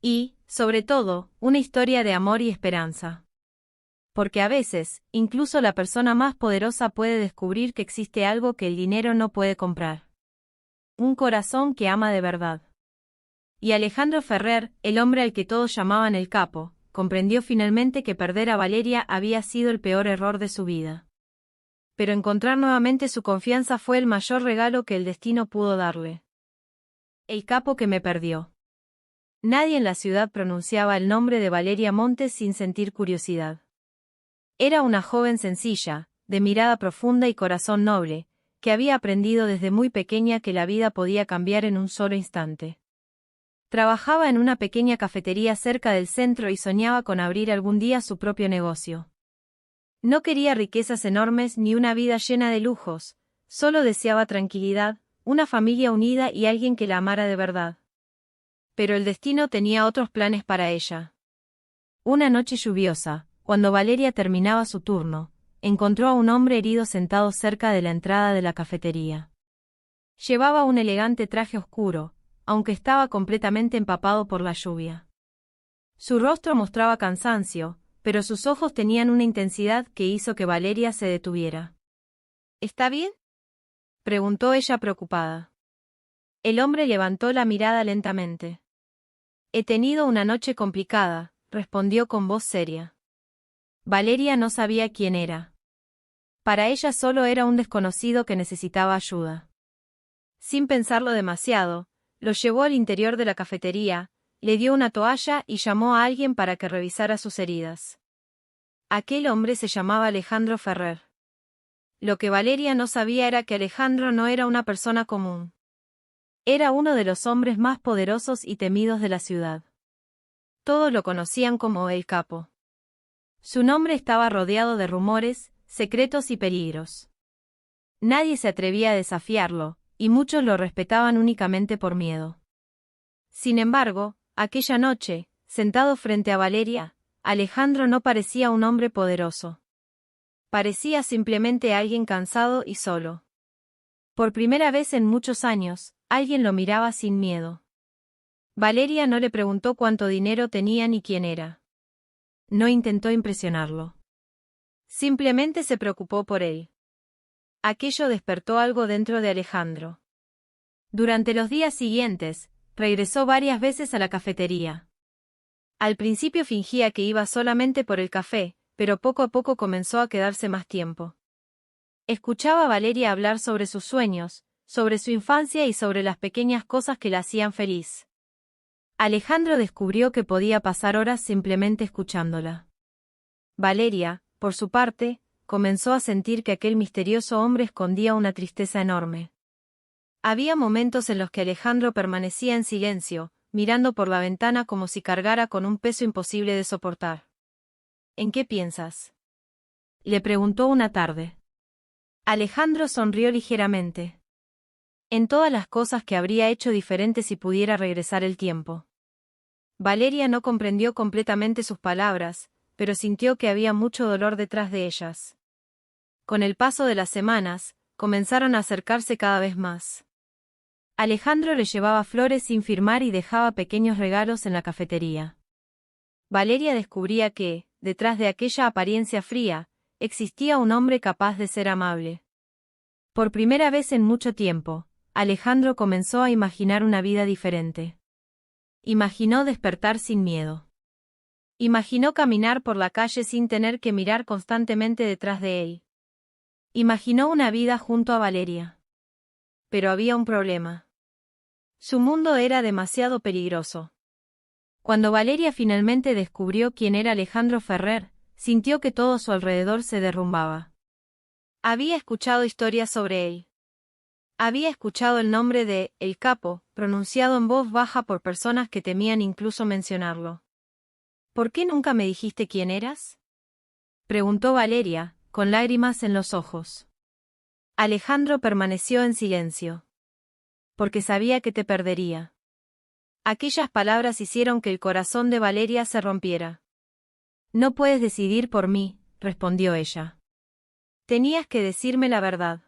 A: Y, sobre todo, una historia de amor y esperanza. Porque a veces, incluso la persona más poderosa puede descubrir que existe algo que el dinero no puede comprar. Un corazón que ama de verdad. Y Alejandro Ferrer, el hombre al que todos llamaban el capo, comprendió finalmente que perder a Valeria había sido el peor error de su vida. Pero encontrar nuevamente su confianza fue el mayor regalo que el destino pudo darle. El capo que me perdió. Nadie en la ciudad pronunciaba el nombre de Valeria Montes sin sentir curiosidad. Era una joven sencilla, de mirada profunda y corazón noble, que había aprendido desde muy pequeña que la vida podía cambiar en un solo instante. Trabajaba en una pequeña cafetería cerca del centro y soñaba con abrir algún día su propio negocio. No quería riquezas enormes ni una vida llena de lujos, solo deseaba tranquilidad, una familia unida y alguien que la amara de verdad. Pero el destino tenía otros planes para ella. Una noche lluviosa, cuando Valeria terminaba su turno, encontró a un hombre herido sentado cerca de la entrada de la cafetería. Llevaba un elegante traje oscuro, aunque estaba completamente empapado por la lluvia. Su rostro mostraba cansancio, pero sus ojos tenían una intensidad que hizo que Valeria se detuviera. ¿Está bien?, preguntó ella preocupada. El hombre levantó la mirada lentamente. He tenido una noche complicada, respondió con voz seria. Valeria no sabía quién era. Para ella solo era un desconocido que necesitaba ayuda. Sin pensarlo demasiado, lo llevó al interior de la cafetería, le dio una toalla y llamó a alguien para que revisara sus heridas. Aquel hombre se llamaba Alejandro Ferrer. Lo que Valeria no sabía era que Alejandro no era una persona común. Era uno de los hombres más poderosos y temidos de la ciudad. Todos lo conocían como el Capo. Su nombre estaba rodeado de rumores, secretos y peligros. Nadie se atrevía a desafiarlo, y muchos lo respetaban únicamente por miedo. Sin embargo, aquella noche, sentado frente a Valeria, Alejandro no parecía un hombre poderoso. Parecía simplemente alguien cansado y solo. Por primera vez en muchos años, alguien lo miraba sin miedo. Valeria no le preguntó cuánto dinero tenía ni quién era. No intentó impresionarlo. Simplemente se preocupó por él. Aquello despertó algo dentro de Alejandro. Durante los días siguientes, regresó varias veces a la cafetería. Al principio fingía que iba solamente por el café, pero poco a poco comenzó a quedarse más tiempo. Escuchaba a Valeria hablar sobre sus sueños, sobre su infancia y sobre las pequeñas cosas que la hacían feliz. Alejandro descubrió que podía pasar horas simplemente escuchándola. Valeria, por su parte, comenzó a sentir que aquel misterioso hombre escondía una tristeza enorme. Había momentos en los que Alejandro permanecía en silencio, mirando por la ventana como si cargara con un peso imposible de soportar. ¿En qué piensas?, le preguntó una tarde. Alejandro sonrió ligeramente. En todas las cosas que habría hecho diferente si pudiera regresar el tiempo. Valeria no comprendió completamente sus palabras, pero sintió que había mucho dolor detrás de ellas. Con el paso de las semanas, comenzaron a acercarse cada vez más. Alejandro le llevaba flores sin firmar y dejaba pequeños regalos en la cafetería. Valeria descubría que, detrás de aquella apariencia fría, existía un hombre capaz de ser amable. Por primera vez en mucho tiempo, Alejandro comenzó a imaginar una vida diferente. Imaginó despertar sin miedo. Imaginó caminar por la calle sin tener que mirar constantemente detrás de él. Imaginó una vida junto a Valeria. Pero había un problema. Su mundo era demasiado peligroso. Cuando Valeria finalmente descubrió quién era Alejandro Ferrer, sintió que todo a su alrededor se derrumbaba. Había escuchado historias sobre él. Había escuchado el nombre de El Capo, pronunciado en voz baja por personas que temían incluso mencionarlo. ¿Por qué nunca me dijiste quién eras?, preguntó Valeria, con lágrimas en los ojos. Alejandro permaneció en silencio. Porque sabía que te perdería. Aquellas palabras hicieron que el corazón de Valeria se rompiera. No puedes decidir por mí, respondió ella. Tenías que decirme la verdad.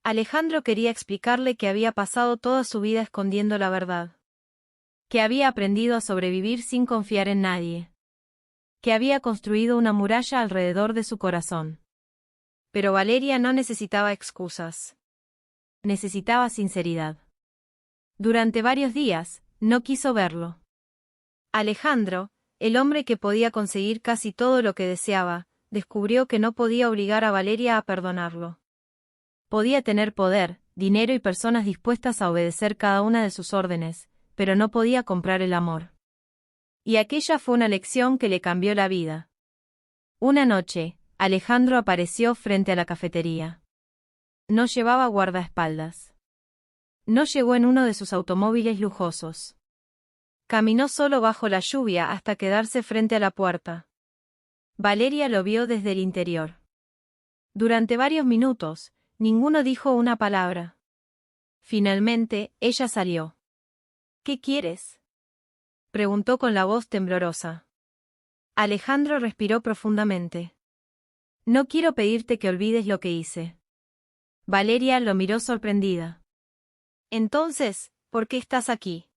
A: Alejandro quería explicarle que había pasado toda su vida escondiendo la verdad. Que había aprendido a sobrevivir sin confiar en nadie. Que había construido una muralla alrededor de su corazón. Pero Valeria no necesitaba excusas. Necesitaba sinceridad. Durante varios días, no quiso verlo. Alejandro, el hombre que podía conseguir casi todo lo que deseaba, descubrió que no podía obligar a Valeria a perdonarlo. Podía tener poder, dinero y personas dispuestas a obedecer cada una de sus órdenes, pero no podía comprar el amor. Y aquella fue una lección que le cambió la vida. Una noche, Alejandro apareció frente a la cafetería. No llevaba guardaespaldas. No llegó en uno de sus automóviles lujosos. Caminó solo bajo la lluvia hasta quedarse frente a la puerta. Valeria lo vio desde el interior. Durante varios minutos, ninguno dijo una palabra. Finalmente, ella salió. ¿Qué quieres?, preguntó con la voz temblorosa. Alejandro respiró profundamente. No quiero pedirte que olvides lo que hice. Valeria lo miró sorprendida. Entonces, ¿por qué estás aquí?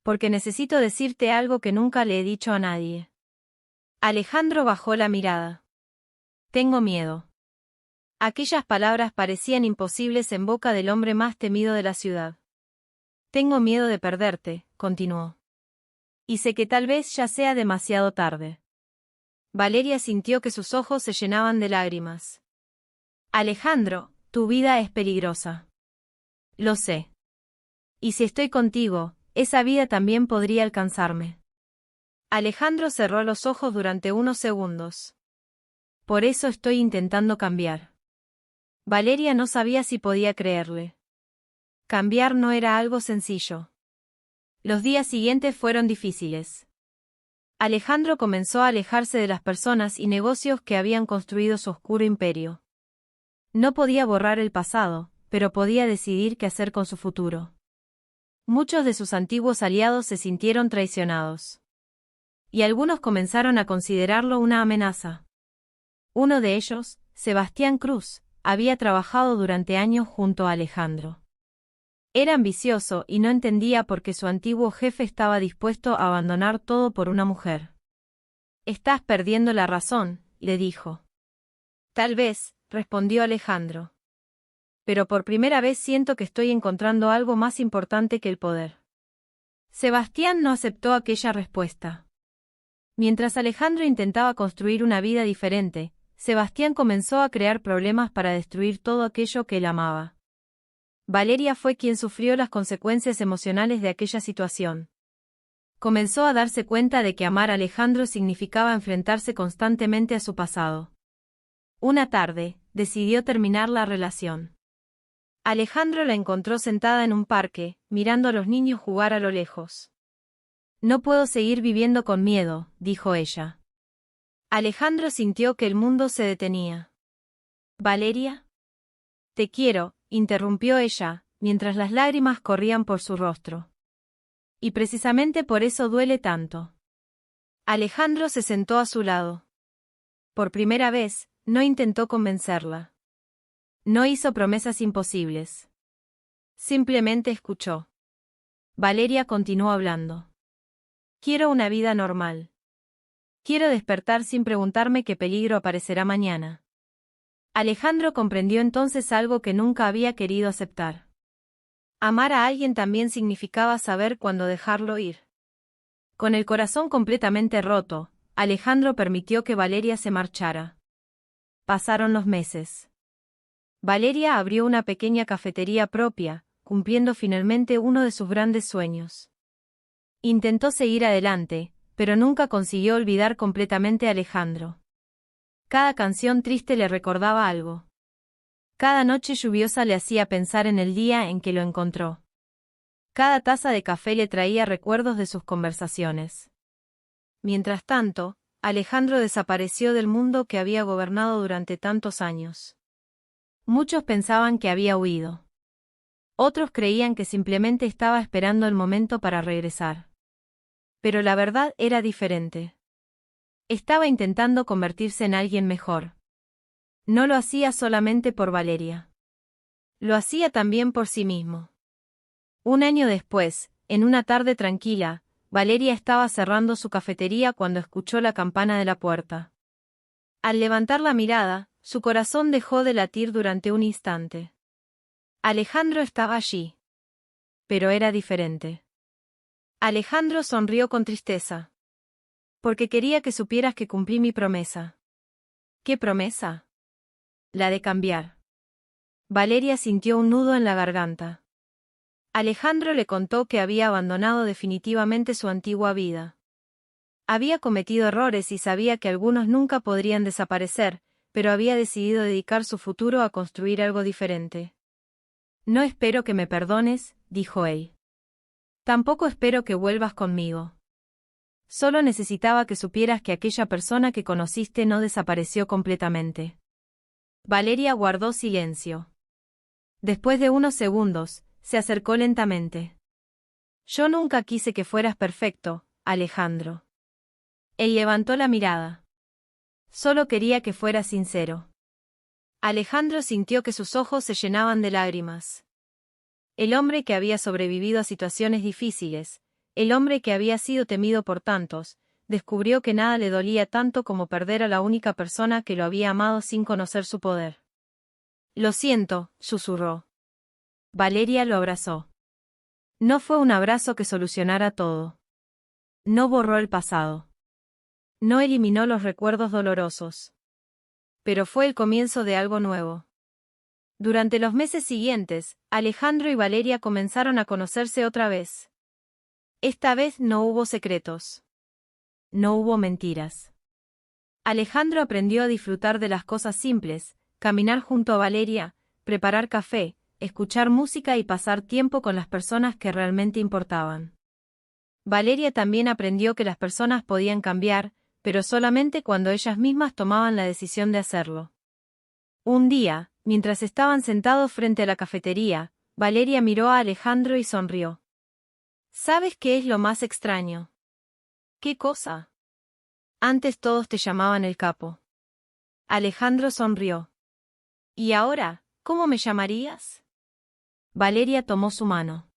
A: Porque necesito decirte algo que nunca le he dicho a nadie. Alejandro bajó la mirada. Tengo miedo. Aquellas palabras parecían imposibles en boca del hombre más temido de la ciudad. Tengo miedo de perderte, continuó. Y sé que tal vez ya sea demasiado tarde. Valeria sintió que sus ojos se llenaban de lágrimas. Alejandro, tu vida es peligrosa. Lo sé. Y si estoy contigo, esa vida también podría alcanzarme. Alejandro cerró los ojos durante unos segundos. Por eso estoy intentando cambiar. Valeria no sabía si podía creerle. Cambiar no era algo sencillo. Los días siguientes fueron difíciles. Alejandro comenzó a alejarse de las personas y negocios que habían construido su oscuro imperio. No podía borrar el pasado, pero podía decidir qué hacer con su futuro. Muchos de sus antiguos aliados se sintieron traicionados. Y algunos comenzaron a considerarlo una amenaza. Uno de ellos, Sebastián Cruz, había trabajado durante años junto a Alejandro. Era ambicioso y no entendía por qué su antiguo jefe estaba dispuesto a abandonar todo por una mujer. Estás perdiendo la razón, le dijo. Tal vez, respondió Alejandro. Pero por primera vez siento que estoy encontrando algo más importante que el poder. Sebastián no aceptó aquella respuesta. Mientras Alejandro intentaba construir una vida diferente, Sebastián comenzó a crear problemas para destruir todo aquello que él amaba. Valeria fue quien sufrió las consecuencias emocionales de aquella situación. Comenzó a darse cuenta de que amar a Alejandro significaba enfrentarse constantemente a su pasado. Una tarde, decidió terminar la relación. Alejandro la encontró sentada en un parque, mirando a los niños jugar a lo lejos. No puedo seguir viviendo con miedo, dijo ella. Alejandro sintió que el mundo se detenía. ¿Valeria? Te quiero, interrumpió ella, mientras las lágrimas corrían por su rostro. Y precisamente por eso duele tanto. Alejandro se sentó a su lado. Por primera vez, no intentó convencerla. No hizo promesas imposibles. Simplemente escuchó. Valeria continuó hablando. Quiero una vida normal. Quiero despertar sin preguntarme qué peligro aparecerá mañana. Alejandro comprendió entonces algo que nunca había querido aceptar. Amar a alguien también significaba saber cuándo dejarlo ir. Con el corazón completamente roto, Alejandro permitió que Valeria se marchara. Pasaron los meses. Valeria abrió una pequeña cafetería propia, cumpliendo finalmente uno de sus grandes sueños. Intentó seguir adelante, pero nunca consiguió olvidar completamente a Alejandro. Cada canción triste le recordaba algo. Cada noche lluviosa le hacía pensar en el día en que lo encontró. Cada taza de café le traía recuerdos de sus conversaciones. Mientras tanto, Alejandro desapareció del mundo que había gobernado durante tantos años. Muchos pensaban que había huido. Otros creían que simplemente estaba esperando el momento para regresar. Pero la verdad era diferente. Estaba intentando convertirse en alguien mejor. No lo hacía solamente por Valeria. Lo hacía también por sí mismo. Un año después, en una tarde tranquila, Valeria estaba cerrando su cafetería cuando escuchó la campana de la puerta. Al levantar la mirada, su corazón dejó de latir durante un instante. Alejandro estaba allí. Pero era diferente. Alejandro sonrió con tristeza. Porque quería que supieras que cumplí mi promesa. ¿Qué promesa? La de cambiar. Valeria sintió un nudo en la garganta. Alejandro le contó que había abandonado definitivamente su antigua vida. Había cometido errores y sabía que algunos nunca podrían desaparecer, pero había decidido dedicar su futuro a construir algo diferente. No espero que me perdones, dijo él. Tampoco espero que vuelvas conmigo. Solo necesitaba que supieras que aquella persona que conociste no desapareció completamente. Valeria guardó silencio. Después de unos segundos, se acercó lentamente. Yo nunca quise que fueras perfecto, Alejandro. Él levantó la mirada. Solo quería que fueras sincero. Alejandro sintió que sus ojos se llenaban de lágrimas. El hombre que había sobrevivido a situaciones difíciles, el hombre que había sido temido por tantos, descubrió que nada le dolía tanto como perder a la única persona que lo había amado sin conocer su poder. Lo siento, susurró. Valeria lo abrazó. No fue un abrazo que solucionara todo. No borró el pasado. No eliminó los recuerdos dolorosos. Pero fue el comienzo de algo nuevo. Durante los meses siguientes, Alejandro y Valeria comenzaron a conocerse otra vez. Esta vez no hubo secretos. No hubo mentiras. Alejandro aprendió a disfrutar de las cosas simples, caminar junto a Valeria, preparar café, escuchar música y pasar tiempo con las personas que realmente importaban. Valeria también aprendió que las personas podían cambiar, pero solamente cuando ellas mismas tomaban la decisión de hacerlo. Un día, mientras estaban sentados frente a la cafetería, Valeria miró a Alejandro y sonrió. ¿Sabes qué es lo más extraño? ¿Qué cosa? Antes todos te llamaban el capo. Alejandro sonrió. ¿Y ahora, cómo me llamarías? Valeria tomó su mano.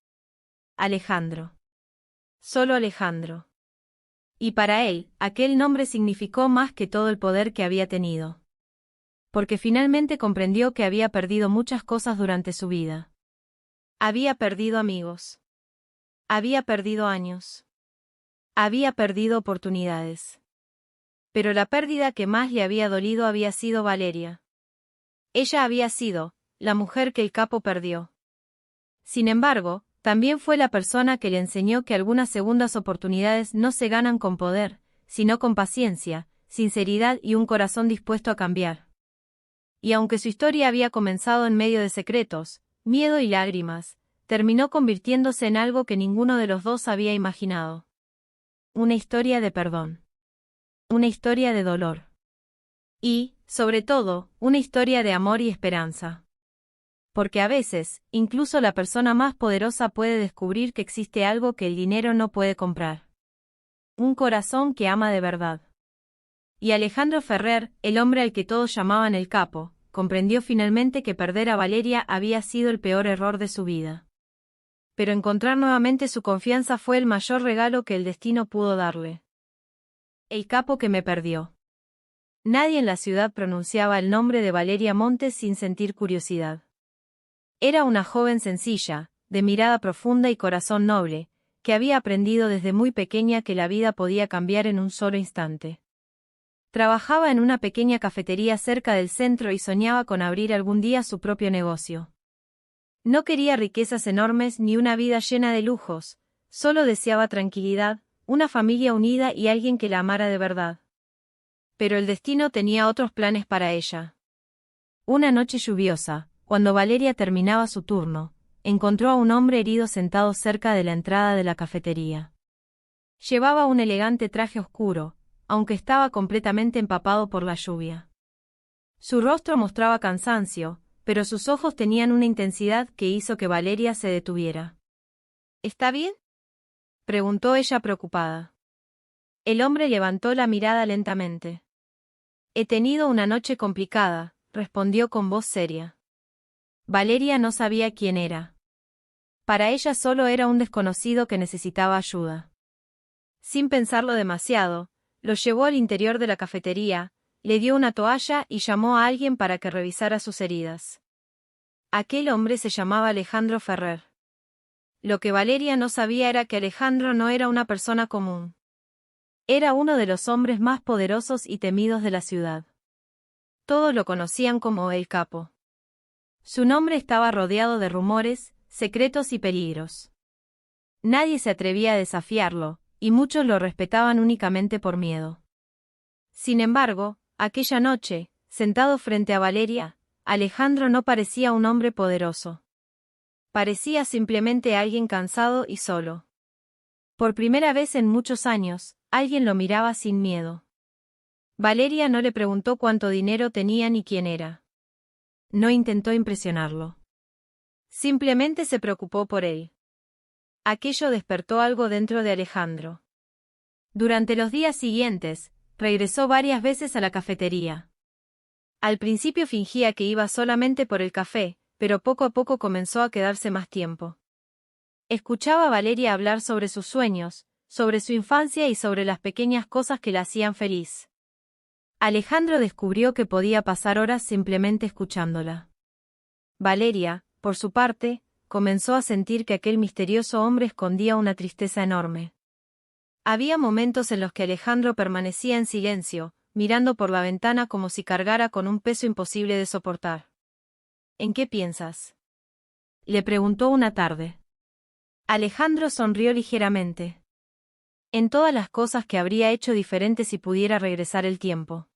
A: Alejandro. Solo Alejandro. Y para él, aquel nombre significó más que todo el poder que había tenido. Porque finalmente comprendió que había perdido muchas cosas durante su vida. Había perdido amigos. Había perdido años. Había perdido oportunidades. Pero la pérdida que más le había dolido había sido Valeria. Ella había sido la mujer que el capo perdió. Sin embargo, también fue la persona que le enseñó que algunas segundas oportunidades no se ganan con poder, sino con paciencia, sinceridad y un corazón dispuesto a cambiar. Y aunque su historia había comenzado en medio de secretos, miedo y lágrimas, terminó convirtiéndose en algo que ninguno de los dos había imaginado. Una historia de perdón. Una historia de dolor. Y, sobre todo, una historia de amor y esperanza. Porque a veces, incluso la persona más poderosa puede descubrir que existe algo que el dinero no puede comprar. Un corazón que ama de verdad. Y Alejandro Ferrer, el hombre al que todos llamaban el capo, comprendió finalmente que perder a Valeria había sido el peor error de su vida. Pero encontrar nuevamente su confianza fue el mayor regalo que el destino pudo darle. El capo que me perdió. Nadie en la ciudad pronunciaba el nombre de Valeria Montes sin sentir curiosidad. Era una joven sencilla, de mirada profunda y corazón noble, que había aprendido desde muy pequeña que la vida podía cambiar en un solo instante. Trabajaba en una pequeña cafetería cerca del centro y soñaba con abrir algún día su propio negocio. No quería riquezas enormes ni una vida llena de lujos, solo deseaba tranquilidad, una familia unida y alguien que la amara de verdad. Pero el destino tenía otros planes para ella. Una noche lluviosa, cuando Valeria terminaba su turno, encontró a un hombre herido sentado cerca de la entrada de la cafetería. Llevaba un elegante traje oscuro, aunque estaba completamente empapado por la lluvia. Su rostro mostraba cansancio, pero sus ojos tenían una intensidad que hizo que Valeria se detuviera. ¿Está bien?, preguntó ella preocupada. El hombre levantó la mirada lentamente. He tenido una noche complicada, respondió con voz seria. Valeria no sabía quién era. Para ella solo era un desconocido que necesitaba ayuda. Sin pensarlo demasiado, lo llevó al interior de la cafetería, le dio una toalla y llamó a alguien para que revisara sus heridas. Aquel hombre se llamaba Alejandro Ferrer. Lo que Valeria no sabía era que Alejandro no era una persona común. Era uno de los hombres más poderosos y temidos de la ciudad. Todos lo conocían como el Capo. Su nombre estaba rodeado de rumores, secretos y peligros. Nadie se atrevía a desafiarlo, y muchos lo respetaban únicamente por miedo. Sin embargo, aquella noche, sentado frente a Valeria, Alejandro no parecía un hombre poderoso. Parecía simplemente alguien cansado y solo. Por primera vez en muchos años, alguien lo miraba sin miedo. Valeria no le preguntó cuánto dinero tenía ni quién era. No intentó impresionarlo. Simplemente se preocupó por él. Aquello despertó algo dentro de Alejandro. Durante los días siguientes, regresó varias veces a la cafetería. Al principio fingía que iba solamente por el café, pero poco a poco comenzó a quedarse más tiempo. Escuchaba a Valeria hablar sobre sus sueños, sobre su infancia y sobre las pequeñas cosas que la hacían feliz. Alejandro descubrió que podía pasar horas simplemente escuchándola. Valeria, por su parte, comenzó a sentir que aquel misterioso hombre escondía una tristeza enorme. Había momentos en los que Alejandro permanecía en silencio, mirando por la ventana como si cargara con un peso imposible de soportar. ¿En qué piensas?, le preguntó una tarde. Alejandro sonrió ligeramente. En todas las cosas que habría hecho diferente si pudiera regresar el tiempo.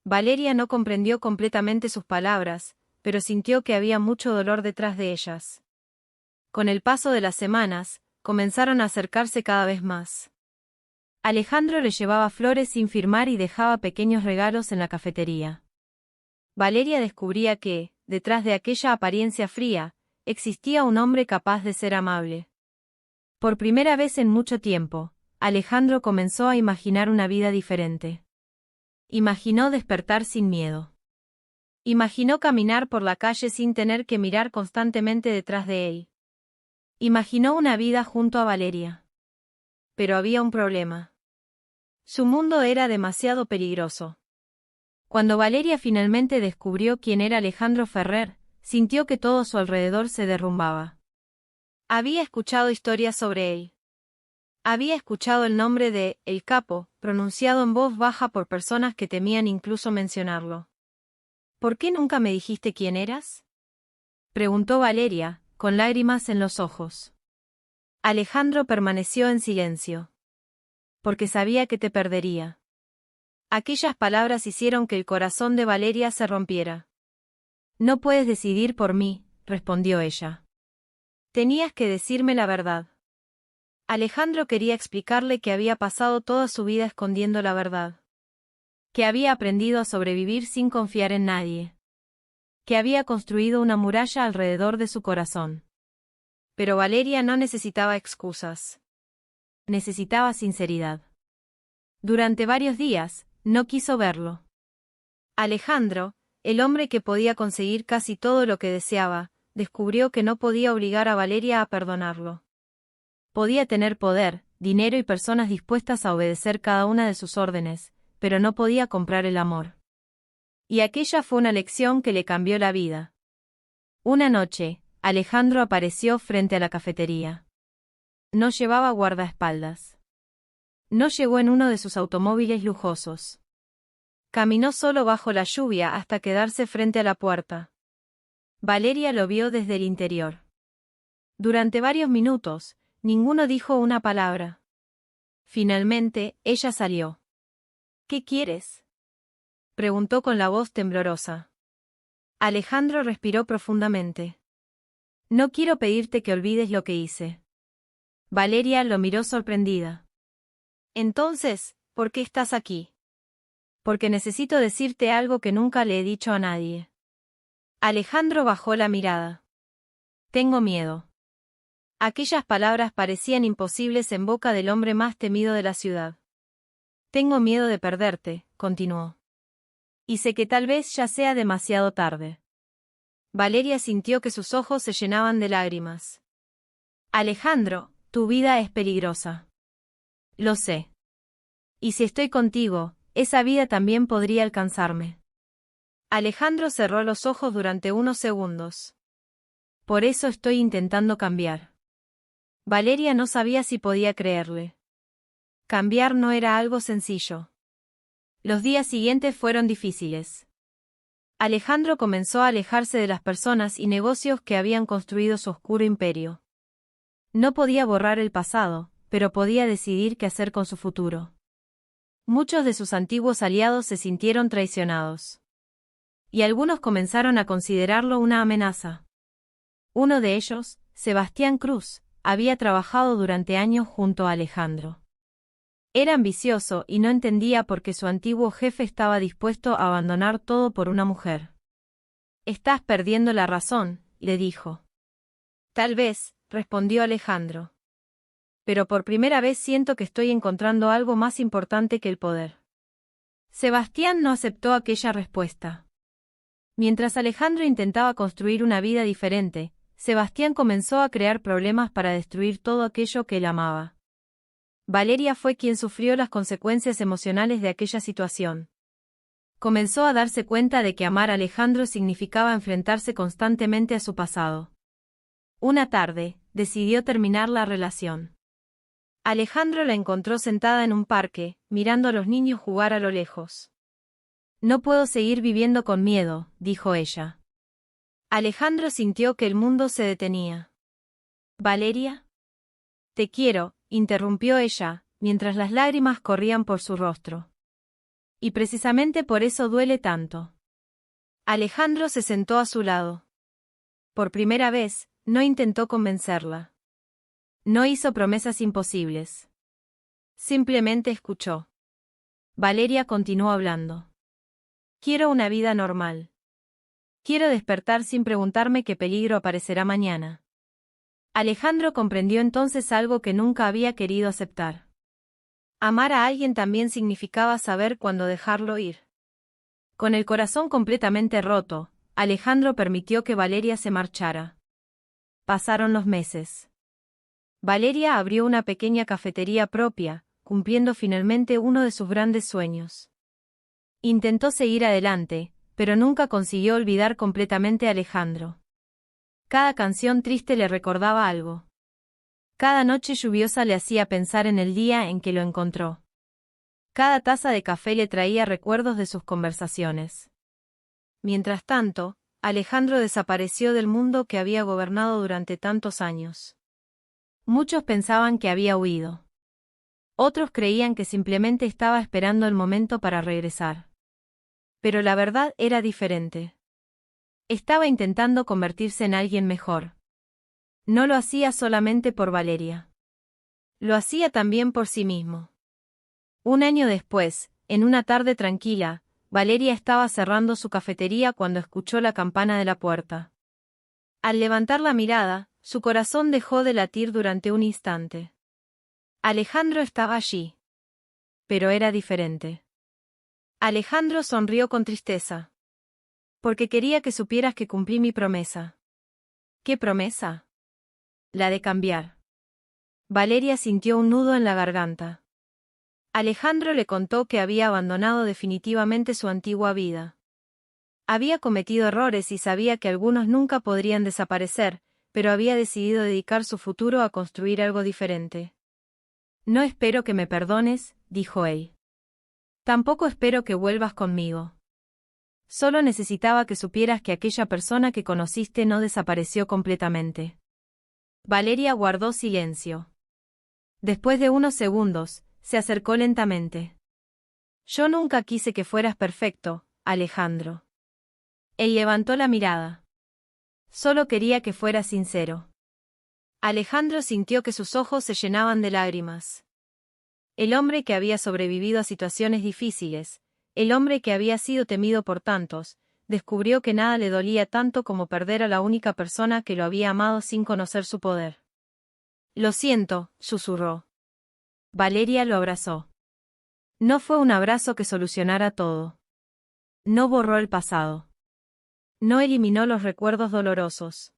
A: Valeria no comprendió completamente sus palabras, pero sintió que había mucho dolor detrás de ellas. Con el paso de las semanas, comenzaron a acercarse cada vez más. Alejandro le llevaba flores sin firmar y dejaba pequeños regalos en la cafetería. Valeria descubría que, detrás de aquella apariencia fría, existía un hombre capaz de ser amable. Por primera vez en mucho tiempo, Alejandro comenzó a imaginar una vida diferente. Imaginó despertar sin miedo. Imaginó caminar por la calle sin tener que mirar constantemente detrás de él. Imaginó una vida junto a Valeria. Pero había un problema. Su mundo era demasiado peligroso. Cuando Valeria finalmente descubrió quién era Alejandro Ferrer, sintió que todo a su alrededor se derrumbaba. Había escuchado historias sobre él. Había escuchado el nombre de El Capo, pronunciado en voz baja por personas que temían incluso mencionarlo. ¿Por qué nunca me dijiste quién eras?, preguntó Valeria, con lágrimas en los ojos. Alejandro permaneció en silencio. Porque sabía que te perdería. Aquellas palabras hicieron que el corazón de Valeria se rompiera. No puedes decidir por mí, respondió ella. Tenías que decirme la verdad. Alejandro quería explicarle que había pasado toda su vida escondiendo la verdad. Que había aprendido a sobrevivir sin confiar en nadie. Que había construido una muralla alrededor de su corazón. Pero Valeria no necesitaba excusas. Necesitaba sinceridad. Durante varios días, no quiso verlo. Alejandro, el hombre que podía conseguir casi todo lo que deseaba, descubrió que no podía obligar a Valeria a perdonarlo. Podía tener poder, dinero y personas dispuestas a obedecer cada una de sus órdenes, pero no podía comprar el amor. Y aquella fue una lección que le cambió la vida. Una noche, Alejandro apareció frente a la cafetería. No llevaba guardaespaldas. No llegó en uno de sus automóviles lujosos. Caminó solo bajo la lluvia hasta quedarse frente a la puerta. Valeria lo vio desde el interior. Durante varios minutos, ninguno dijo una palabra. Finalmente, ella salió. ¿Qué quieres?, preguntó con la voz temblorosa. Alejandro respiró profundamente. No quiero pedirte que olvides lo que hice. Valeria lo miró sorprendida. Entonces, ¿por qué estás aquí? Porque necesito decirte algo que nunca le he dicho a nadie. Alejandro bajó la mirada. Tengo miedo. Aquellas palabras parecían imposibles en boca del hombre más temido de la ciudad. Tengo miedo de perderte, continuó. Y sé que tal vez ya sea demasiado tarde. Valeria sintió que sus ojos se llenaban de lágrimas. Alejandro, tu vida es peligrosa. Lo sé. Y si estoy contigo, esa vida también podría alcanzarme. Alejandro cerró los ojos durante unos segundos. Por eso estoy intentando cambiar. Valeria no sabía si podía creerle. Cambiar no era algo sencillo. Los días siguientes fueron difíciles. Alejandro comenzó a alejarse de las personas y negocios que habían construido su oscuro imperio. No podía borrar el pasado, pero podía decidir qué hacer con su futuro. Muchos de sus antiguos aliados se sintieron traicionados. Y algunos comenzaron a considerarlo una amenaza. Uno de ellos, Sebastián Cruz, había trabajado durante años junto a Alejandro. Era ambicioso y no entendía por qué su antiguo jefe estaba dispuesto a abandonar todo por una mujer. «Estás perdiendo la razón», le dijo. «Tal vez», respondió Alejandro. «Pero por primera vez siento que estoy encontrando algo más importante que el poder». Sebastián no aceptó aquella respuesta. Mientras Alejandro intentaba construir una vida diferente, Sebastián comenzó a crear problemas para destruir todo aquello que él amaba. Valeria fue quien sufrió las consecuencias emocionales de aquella situación. Comenzó a darse cuenta de que amar a Alejandro significaba enfrentarse constantemente a su pasado. Una tarde, decidió terminar la relación. Alejandro la encontró sentada en un parque, mirando a los niños jugar a lo lejos. «No puedo seguir viviendo con miedo», dijo ella. Alejandro sintió que el mundo se detenía. «¿Valeria?» «Te quiero», interrumpió ella, mientras las lágrimas corrían por su rostro. «Y precisamente por eso duele tanto». Alejandro se sentó a su lado. Por primera vez, no intentó convencerla. No hizo promesas imposibles. Simplemente escuchó. Valeria continuó hablando. «Quiero una vida normal. Quiero despertar sin preguntarme qué peligro aparecerá mañana». Alejandro comprendió entonces algo que nunca había querido aceptar. Amar a alguien también significaba saber cuándo dejarlo ir. Con el corazón completamente roto, Alejandro permitió que Valeria se marchara. Pasaron los meses. Valeria abrió una pequeña cafetería propia, cumpliendo finalmente uno de sus grandes sueños. Intentó seguir adelante, pero nunca consiguió olvidar completamente a Alejandro. Cada canción triste le recordaba algo. Cada noche lluviosa le hacía pensar en el día en que lo encontró. Cada taza de café le traía recuerdos de sus conversaciones. Mientras tanto, Alejandro desapareció del mundo que había gobernado durante tantos años. Muchos pensaban que había huido. Otros creían que simplemente estaba esperando el momento para regresar. Pero la verdad era diferente. Estaba intentando convertirse en alguien mejor. No lo hacía solamente por Valeria. Lo hacía también por sí mismo. Un año después, en una tarde tranquila, Valeria estaba cerrando su cafetería cuando escuchó la campana de la puerta. Al levantar la mirada, su corazón dejó de latir durante un instante. Alejandro estaba allí. Pero era diferente. Alejandro sonrió con tristeza. «Porque quería que supieras que cumplí mi promesa». «¿Qué promesa?» «La de cambiar». Valeria sintió un nudo en la garganta. Alejandro le contó que había abandonado definitivamente su antigua vida. Había cometido errores y sabía que algunos nunca podrían desaparecer, pero había decidido dedicar su futuro a construir algo diferente. «No espero que me perdones», dijo él. «Tampoco espero que vuelvas conmigo. Solo necesitaba que supieras que aquella persona que conociste no desapareció completamente». Valeria guardó silencio. Después de unos segundos, se acercó lentamente. «Yo nunca quise que fueras perfecto, Alejandro». Él levantó la mirada. «Solo quería que fueras sincero». Alejandro sintió que sus ojos se llenaban de lágrimas. El hombre que había sobrevivido a situaciones difíciles, el hombre que había sido temido por tantos, descubrió que nada le dolía tanto como perder a la única persona que lo había amado sin conocer su poder. «Lo siento», susurró. Valeria lo abrazó. No fue un abrazo que solucionara todo. No borró el pasado. No eliminó los recuerdos dolorosos.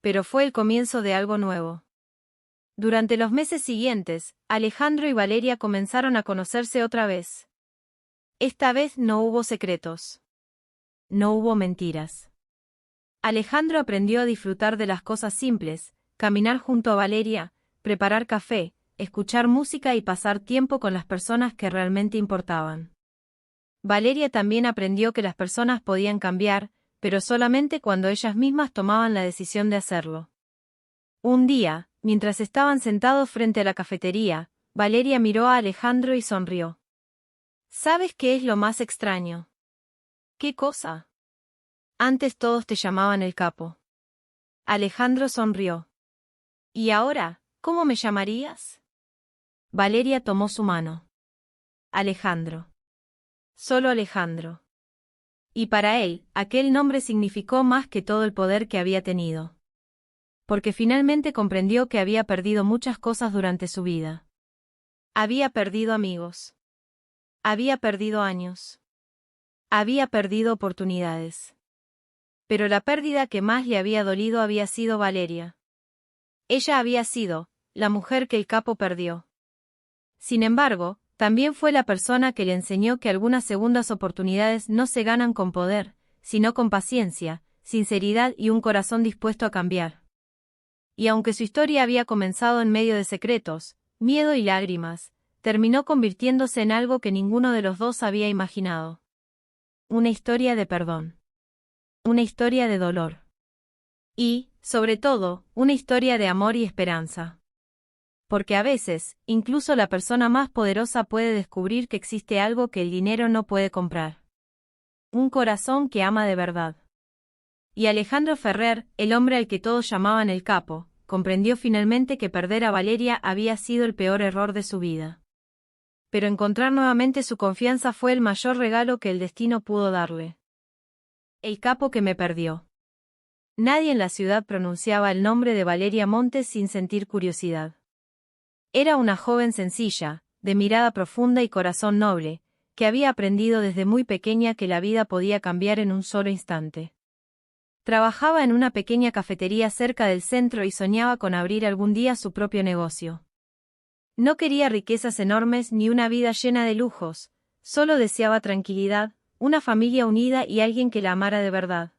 A: Pero fue el comienzo de algo nuevo. Durante los meses siguientes, Alejandro y Valeria comenzaron a conocerse otra vez. Esta vez no hubo secretos. No hubo mentiras. Alejandro aprendió a disfrutar de las cosas simples, caminar junto a Valeria, preparar café, escuchar música y pasar tiempo con las personas que realmente importaban. Valeria también aprendió que las personas podían cambiar, pero solamente cuando ellas mismas tomaban la decisión de hacerlo. Un día, mientras estaban sentados frente a la cafetería, Valeria miró a Alejandro y sonrió. ¿Sabes qué es lo más extraño? ¿Qué cosa? Antes todos te llamaban el capo. Alejandro sonrió. ¿Y ahora, cómo me llamarías? Valeria tomó su mano. Alejandro. Solo Alejandro. Y para él, aquel nombre significó más que todo el poder que había tenido. Porque finalmente comprendió que había perdido muchas cosas durante su vida. Había perdido amigos. Había perdido años. Había perdido oportunidades. Pero la pérdida que más le había dolido había sido Valeria. Ella había sido la mujer que el capo perdió. Sin embargo, también fue la persona que le enseñó que algunas segundas oportunidades no se ganan con poder, sino con paciencia, sinceridad y un corazón dispuesto a cambiar. Y aunque su historia había comenzado en medio de secretos, miedo y lágrimas, terminó convirtiéndose en algo que ninguno de los dos había imaginado. Una historia de perdón. Una historia de dolor. Y, sobre todo, una historia de amor y esperanza. Porque a veces, incluso la persona más poderosa puede descubrir que existe algo que el dinero no puede comprar. Un corazón que ama de verdad. Y Alejandro Ferrer, el hombre al que todos llamaban el capo, comprendió finalmente que perder a Valeria había sido el peor error de su vida. Pero encontrar nuevamente su confianza fue el mayor regalo que el destino pudo darle. El capo que me perdió. Nadie en la ciudad pronunciaba el nombre de Valeria Montes sin sentir curiosidad. Era una joven sencilla, de mirada profunda y corazón noble, que había aprendido desde muy pequeña que la vida podía cambiar en un solo instante. Trabajaba en una pequeña cafetería cerca del centro y soñaba con abrir algún día su propio negocio. No quería riquezas enormes ni una vida llena de lujos, solo deseaba tranquilidad, una familia unida y alguien que la amara de verdad.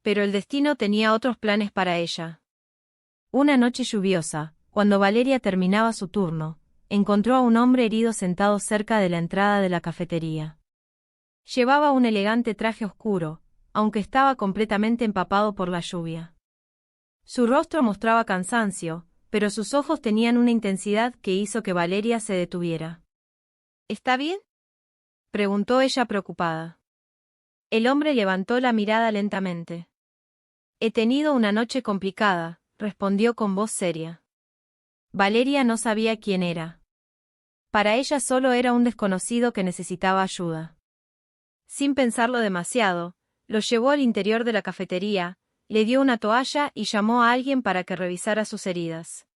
A: Pero el destino tenía otros planes para ella. Una noche lluviosa, cuando Valeria terminaba su turno, encontró a un hombre herido sentado cerca de la entrada de la cafetería. Llevaba un elegante traje oscuro, aunque estaba completamente empapado por la lluvia. Su rostro mostraba cansancio, pero sus ojos tenían una intensidad que hizo que Valeria se detuviera. ¿Está bien?, preguntó ella preocupada. El hombre levantó la mirada lentamente. He tenido una noche complicada, respondió con voz seria. Valeria no sabía quién era. Para ella solo era un desconocido que necesitaba ayuda. Sin pensarlo demasiado, lo llevó al interior de la cafetería, le dio una toalla y llamó a alguien para que revisara sus heridas.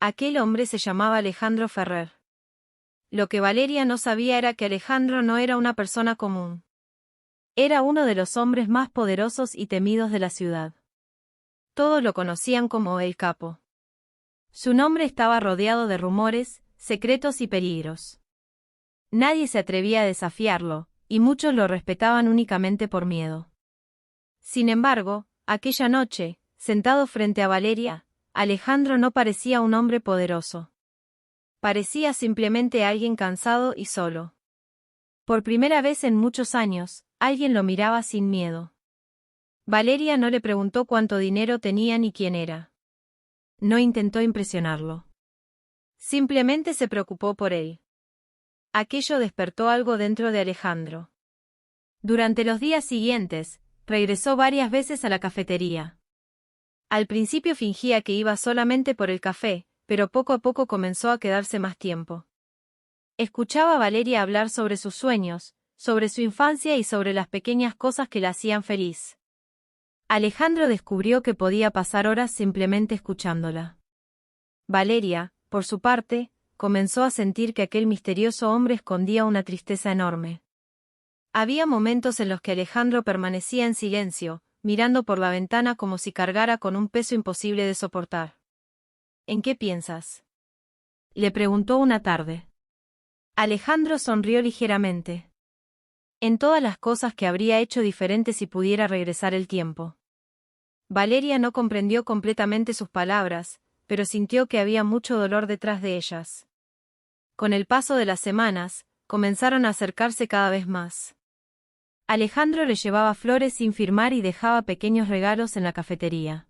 A: Aquel hombre se llamaba Alejandro Ferrer. Lo que Valeria no sabía era que Alejandro no era una persona común. Era uno de los hombres más poderosos y temidos de la ciudad. Todos lo conocían como el capo. Su nombre estaba rodeado de rumores, secretos y peligros. Nadie se atrevía a desafiarlo, y muchos lo respetaban únicamente por miedo. Sin embargo, aquella noche, sentado frente a Valeria, Alejandro no parecía un hombre poderoso. Parecía simplemente alguien cansado y solo. Por primera vez en muchos años, alguien lo miraba sin miedo. Valeria no le preguntó cuánto dinero tenía ni quién era. No intentó impresionarlo. Simplemente se preocupó por él. Aquello despertó algo dentro de Alejandro. Durante los días siguientes, regresó varias veces a la cafetería. Al principio fingía que iba solamente por el café, pero poco a poco comenzó a quedarse más tiempo. Escuchaba a Valeria hablar sobre sus sueños, sobre su infancia y sobre las pequeñas cosas que la hacían feliz. Alejandro descubrió que podía pasar horas simplemente escuchándola. Valeria, por su parte, comenzó a sentir que aquel misterioso hombre escondía una tristeza enorme. Había momentos en los que Alejandro permanecía en silencio, mirando por la ventana como si cargara con un peso imposible de soportar. ¿En qué piensas?, le preguntó una tarde. Alejandro sonrió ligeramente. En todas las cosas que habría hecho diferente si pudiera regresar el tiempo. Valeria no comprendió completamente sus palabras, pero sintió que había mucho dolor detrás de ellas. Con el paso de las semanas, comenzaron a acercarse cada vez más. Alejandro le llevaba flores sin firmar y dejaba pequeños regalos en la cafetería.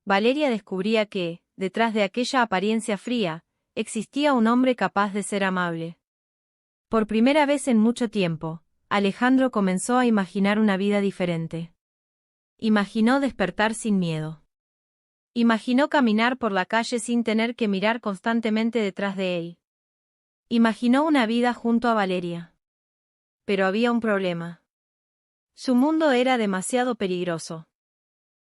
A: Valeria descubría que, detrás de aquella apariencia fría, existía un hombre capaz de ser amable. Por primera vez en mucho tiempo, Alejandro comenzó a imaginar una vida diferente. Imaginó despertar sin miedo. Imaginó caminar por la calle sin tener que mirar constantemente detrás de él. Imaginó una vida junto a Valeria. Pero había un problema. Su mundo era demasiado peligroso.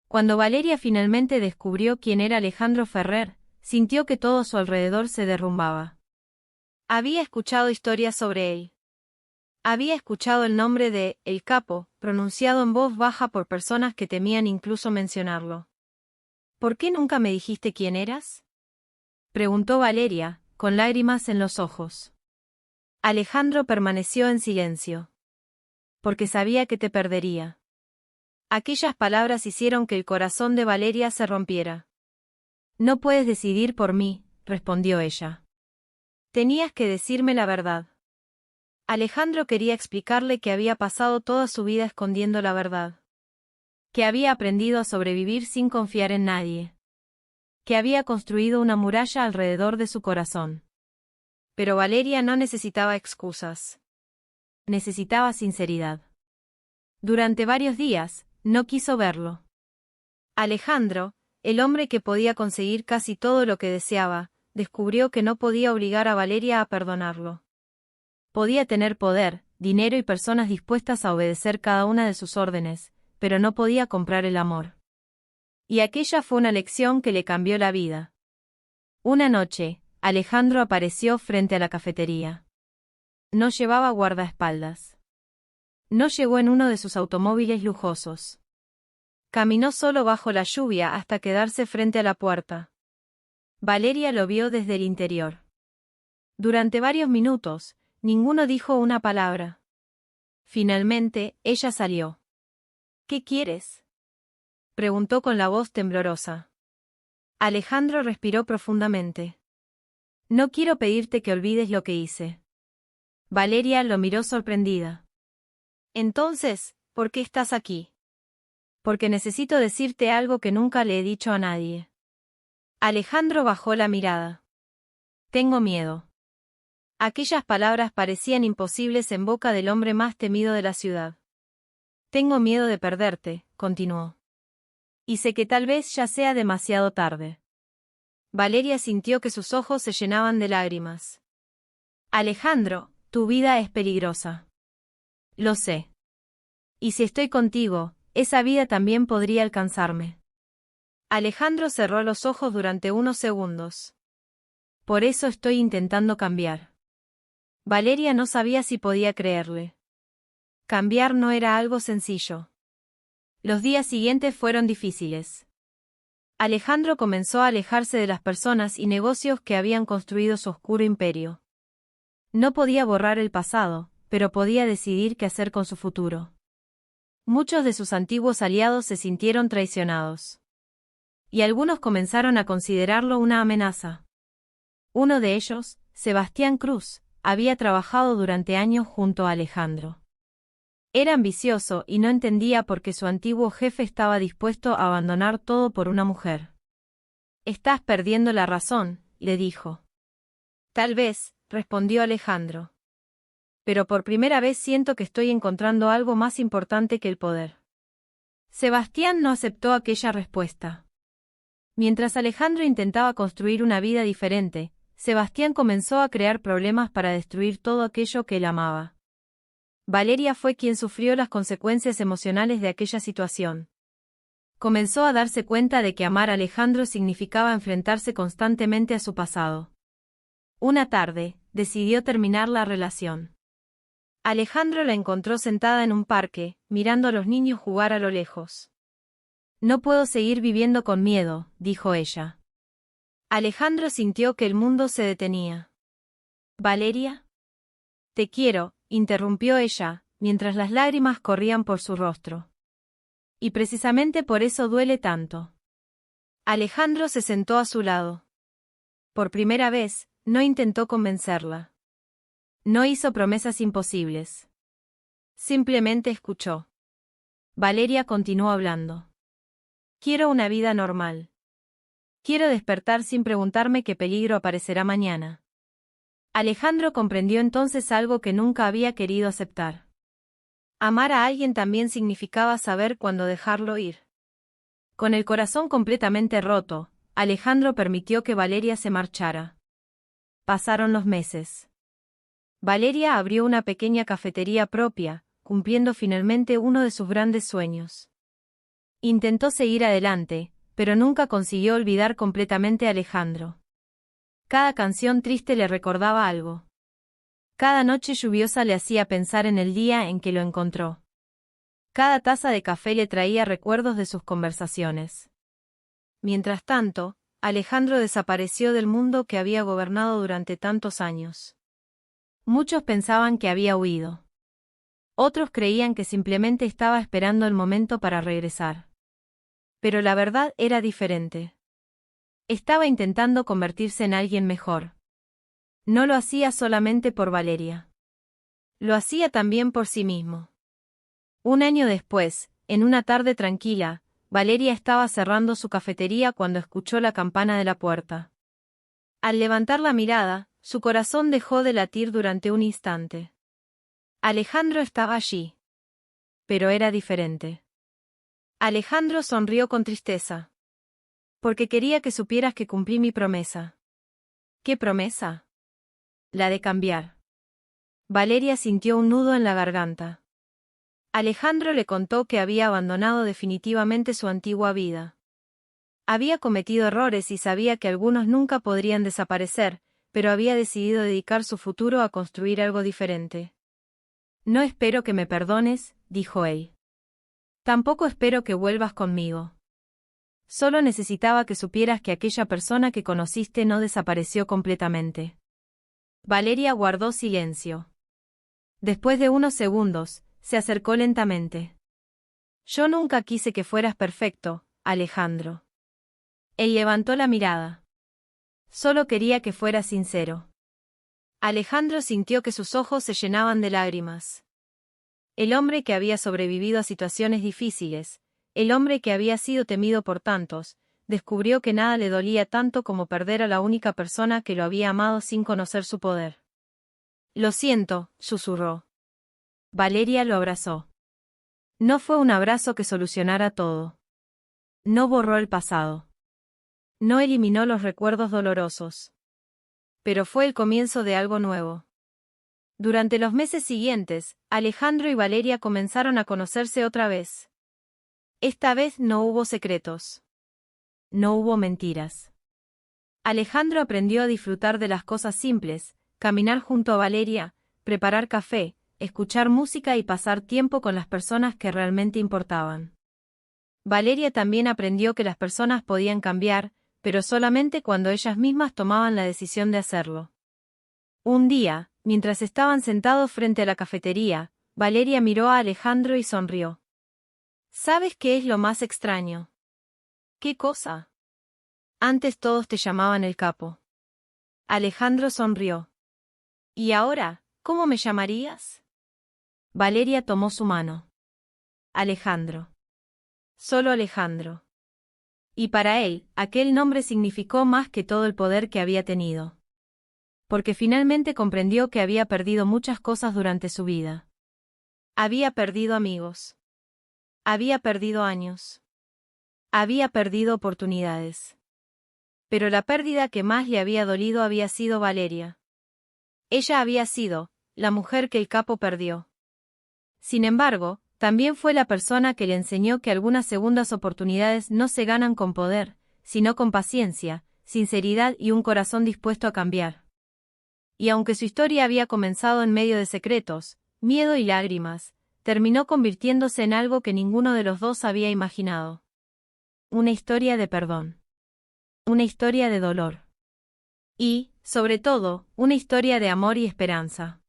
A: Cuando Valeria finalmente descubrió quién era Alejandro Ferrer, sintió que todo a su alrededor se derrumbaba. Había escuchado historias sobre él. Había escuchado el nombre de El Capo, pronunciado en voz baja por personas que temían incluso mencionarlo. ¿Por qué nunca me dijiste quién eras?, preguntó Valeria, con lágrimas en los ojos. Alejandro permaneció en silencio. Porque sabía que te perdería. Aquellas palabras hicieron que el corazón de Valeria se rompiera. No puedes decidir por mí, respondió ella. Tenías que decirme la verdad. Alejandro quería explicarle que había pasado toda su vida escondiendo la verdad. Que había aprendido a sobrevivir sin confiar en nadie. Que había construido una muralla alrededor de su corazón. Pero Valeria no necesitaba excusas. Necesitaba sinceridad. Durante varios días, no quiso verlo. Alejandro, el hombre que podía conseguir casi todo lo que deseaba, descubrió que no podía obligar a Valeria a perdonarlo. Podía tener poder, dinero y personas dispuestas a obedecer cada una de sus órdenes, pero no podía comprar el amor. Y aquella fue una lección que le cambió la vida. Una noche, Alejandro apareció frente a la cafetería. No llevaba guardaespaldas. No llegó en uno de sus automóviles lujosos. Caminó solo bajo la lluvia hasta quedarse frente a la puerta. Valeria lo vio desde el interior. Durante varios minutos, ninguno dijo una palabra. Finalmente, ella salió. ¿Qué quieres?, preguntó con la voz temblorosa. Alejandro respiró profundamente. No quiero pedirte que olvides lo que hice. Valeria lo miró sorprendida. Entonces, ¿por qué estás aquí? Porque necesito decirte algo que nunca le he dicho a nadie. Alejandro bajó la mirada. Tengo miedo. Aquellas palabras parecían imposibles en boca del hombre más temido de la ciudad. Tengo miedo de perderte, continuó. Y sé que tal vez ya sea demasiado tarde. Valeria sintió que sus ojos se llenaban de lágrimas. Alejandro, tu vida es peligrosa. Lo sé. Y si estoy contigo, esa vida también podría alcanzarme. Alejandro cerró los ojos durante unos segundos. Por eso estoy intentando cambiar. Valeria no sabía si podía creerle. Cambiar no era algo sencillo. Los días siguientes fueron difíciles. Alejandro comenzó a alejarse de las personas y negocios que habían construido su oscuro imperio. No podía borrar el pasado, pero podía decidir qué hacer con su futuro. Muchos de sus antiguos aliados se sintieron traicionados. Y algunos comenzaron a considerarlo una amenaza. Uno de ellos, Sebastián Cruz, había trabajado durante años junto a Alejandro. Era ambicioso y no entendía por qué su antiguo jefe estaba dispuesto a abandonar todo por una mujer. Estás perdiendo la razón, le dijo. Tal vez, respondió Alejandro. Pero por primera vez siento que estoy encontrando algo más importante que el poder. Sebastián no aceptó aquella respuesta. Mientras Alejandro intentaba construir una vida diferente, Sebastián comenzó a crear problemas para destruir todo aquello que él amaba. Valeria fue quien sufrió las consecuencias emocionales de aquella situación. Comenzó a darse cuenta de que amar a Alejandro significaba enfrentarse constantemente a su pasado. Una tarde, decidió terminar la relación. Alejandro la encontró sentada en un parque, mirando a los niños jugar a lo lejos. No puedo seguir viviendo con miedo, dijo ella. Alejandro sintió que el mundo se detenía. ¿Valeria? Te quiero, interrumpió ella, mientras las lágrimas corrían por su rostro. Y precisamente por eso duele tanto. Alejandro se sentó a su lado. Por primera vez, no intentó convencerla. No hizo promesas imposibles. Simplemente escuchó. Valeria continuó hablando. Quiero una vida normal. Quiero despertar sin preguntarme qué peligro aparecerá mañana. Alejandro comprendió entonces algo que nunca había querido aceptar. Amar a alguien también significaba saber cuándo dejarlo ir. Con el corazón completamente roto, Alejandro permitió que Valeria se marchara. Pasaron los meses. Valeria abrió una pequeña cafetería propia, cumpliendo finalmente uno de sus grandes sueños. Intentó seguir adelante, pero nunca consiguió olvidar completamente a Alejandro. Cada canción triste le recordaba algo. Cada noche lluviosa le hacía pensar en el día en que lo encontró. Cada taza de café le traía recuerdos de sus conversaciones. Mientras tanto, Alejandro desapareció del mundo que había gobernado durante tantos años. Muchos pensaban que había huido. Otros creían que simplemente estaba esperando el momento para regresar. Pero la verdad era diferente. Estaba intentando convertirse en alguien mejor. No lo hacía solamente por Valeria. Lo hacía también por sí mismo. Un año después, en una tarde tranquila, Valeria estaba cerrando su cafetería cuando escuchó la campana de la puerta. Al levantar la mirada, su corazón dejó de latir durante un instante. Alejandro estaba allí. Pero era diferente. Alejandro sonrió con tristeza. Porque quería que supieras que cumplí mi promesa. ¿Qué promesa? La de cambiar. Valeria sintió un nudo en la garganta. Alejandro le contó que había abandonado definitivamente su antigua vida. Había cometido errores y sabía que algunos nunca podrían desaparecer, pero había decidido dedicar su futuro a construir algo diferente. No espero que me perdones, dijo él. Tampoco espero que vuelvas conmigo. Solo necesitaba que supieras que aquella persona que conociste no desapareció completamente. Valeria guardó silencio. Después de unos segundos, se acercó lentamente. Yo nunca quise que fueras perfecto, Alejandro. Él levantó la mirada. Solo quería que fueras sincero. Alejandro sintió que sus ojos se llenaban de lágrimas. El hombre que había sobrevivido a situaciones difíciles, el hombre que había sido temido por tantos, descubrió que nada le dolía tanto como perder a la única persona que lo había amado sin conocer su poder. Lo siento, susurró. Valeria lo abrazó. No fue un abrazo que solucionara todo. No borró el pasado. No eliminó los recuerdos dolorosos. Pero fue el comienzo de algo nuevo. Durante los meses siguientes, Alejandro y Valeria comenzaron a conocerse otra vez. Esta vez no hubo secretos. No hubo mentiras. Alejandro aprendió a disfrutar de las cosas simples, caminar junto a Valeria, preparar café, escuchar música y pasar tiempo con las personas que realmente importaban. Valeria también aprendió que las personas podían cambiar, pero solamente cuando ellas mismas tomaban la decisión de hacerlo. Un día, mientras estaban sentados frente a la cafetería, Valeria miró a Alejandro y sonrió. ¿Sabes qué es lo más extraño? ¿Qué cosa? Antes todos te llamaban el capo. Alejandro sonrió. ¿Y ahora, cómo me llamarías? Valeria tomó su mano. Alejandro. Solo Alejandro. Y para él, aquel nombre significó más que todo el poder que había tenido. Porque finalmente comprendió que había perdido muchas cosas durante su vida. Había perdido amigos. Había perdido años. Había perdido oportunidades. Pero la pérdida que más le había dolido había sido Valeria. Ella había sido la mujer que el capo perdió. Sin embargo, también fue la persona que le enseñó que algunas segundas oportunidades no se ganan con poder, sino con paciencia, sinceridad y un corazón dispuesto a cambiar. Y aunque su historia había comenzado en medio de secretos, miedo y lágrimas, terminó convirtiéndose en algo que ninguno de los dos había imaginado. Una historia de perdón. Una historia de dolor. Y, sobre todo, una historia de amor y esperanza.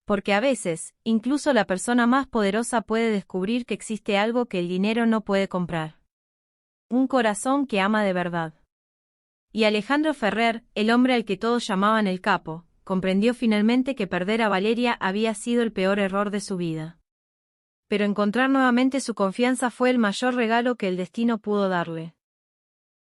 A: Porque a veces, incluso la persona más poderosa puede descubrir que existe algo que el dinero no puede comprar. Un corazón que ama de verdad. Y Alejandro Ferrer, el hombre al que todos llamaban el capo, comprendió finalmente que perder a Valeria había sido el peor error de su vida. Pero encontrar nuevamente su confianza fue el mayor regalo que el destino pudo darle.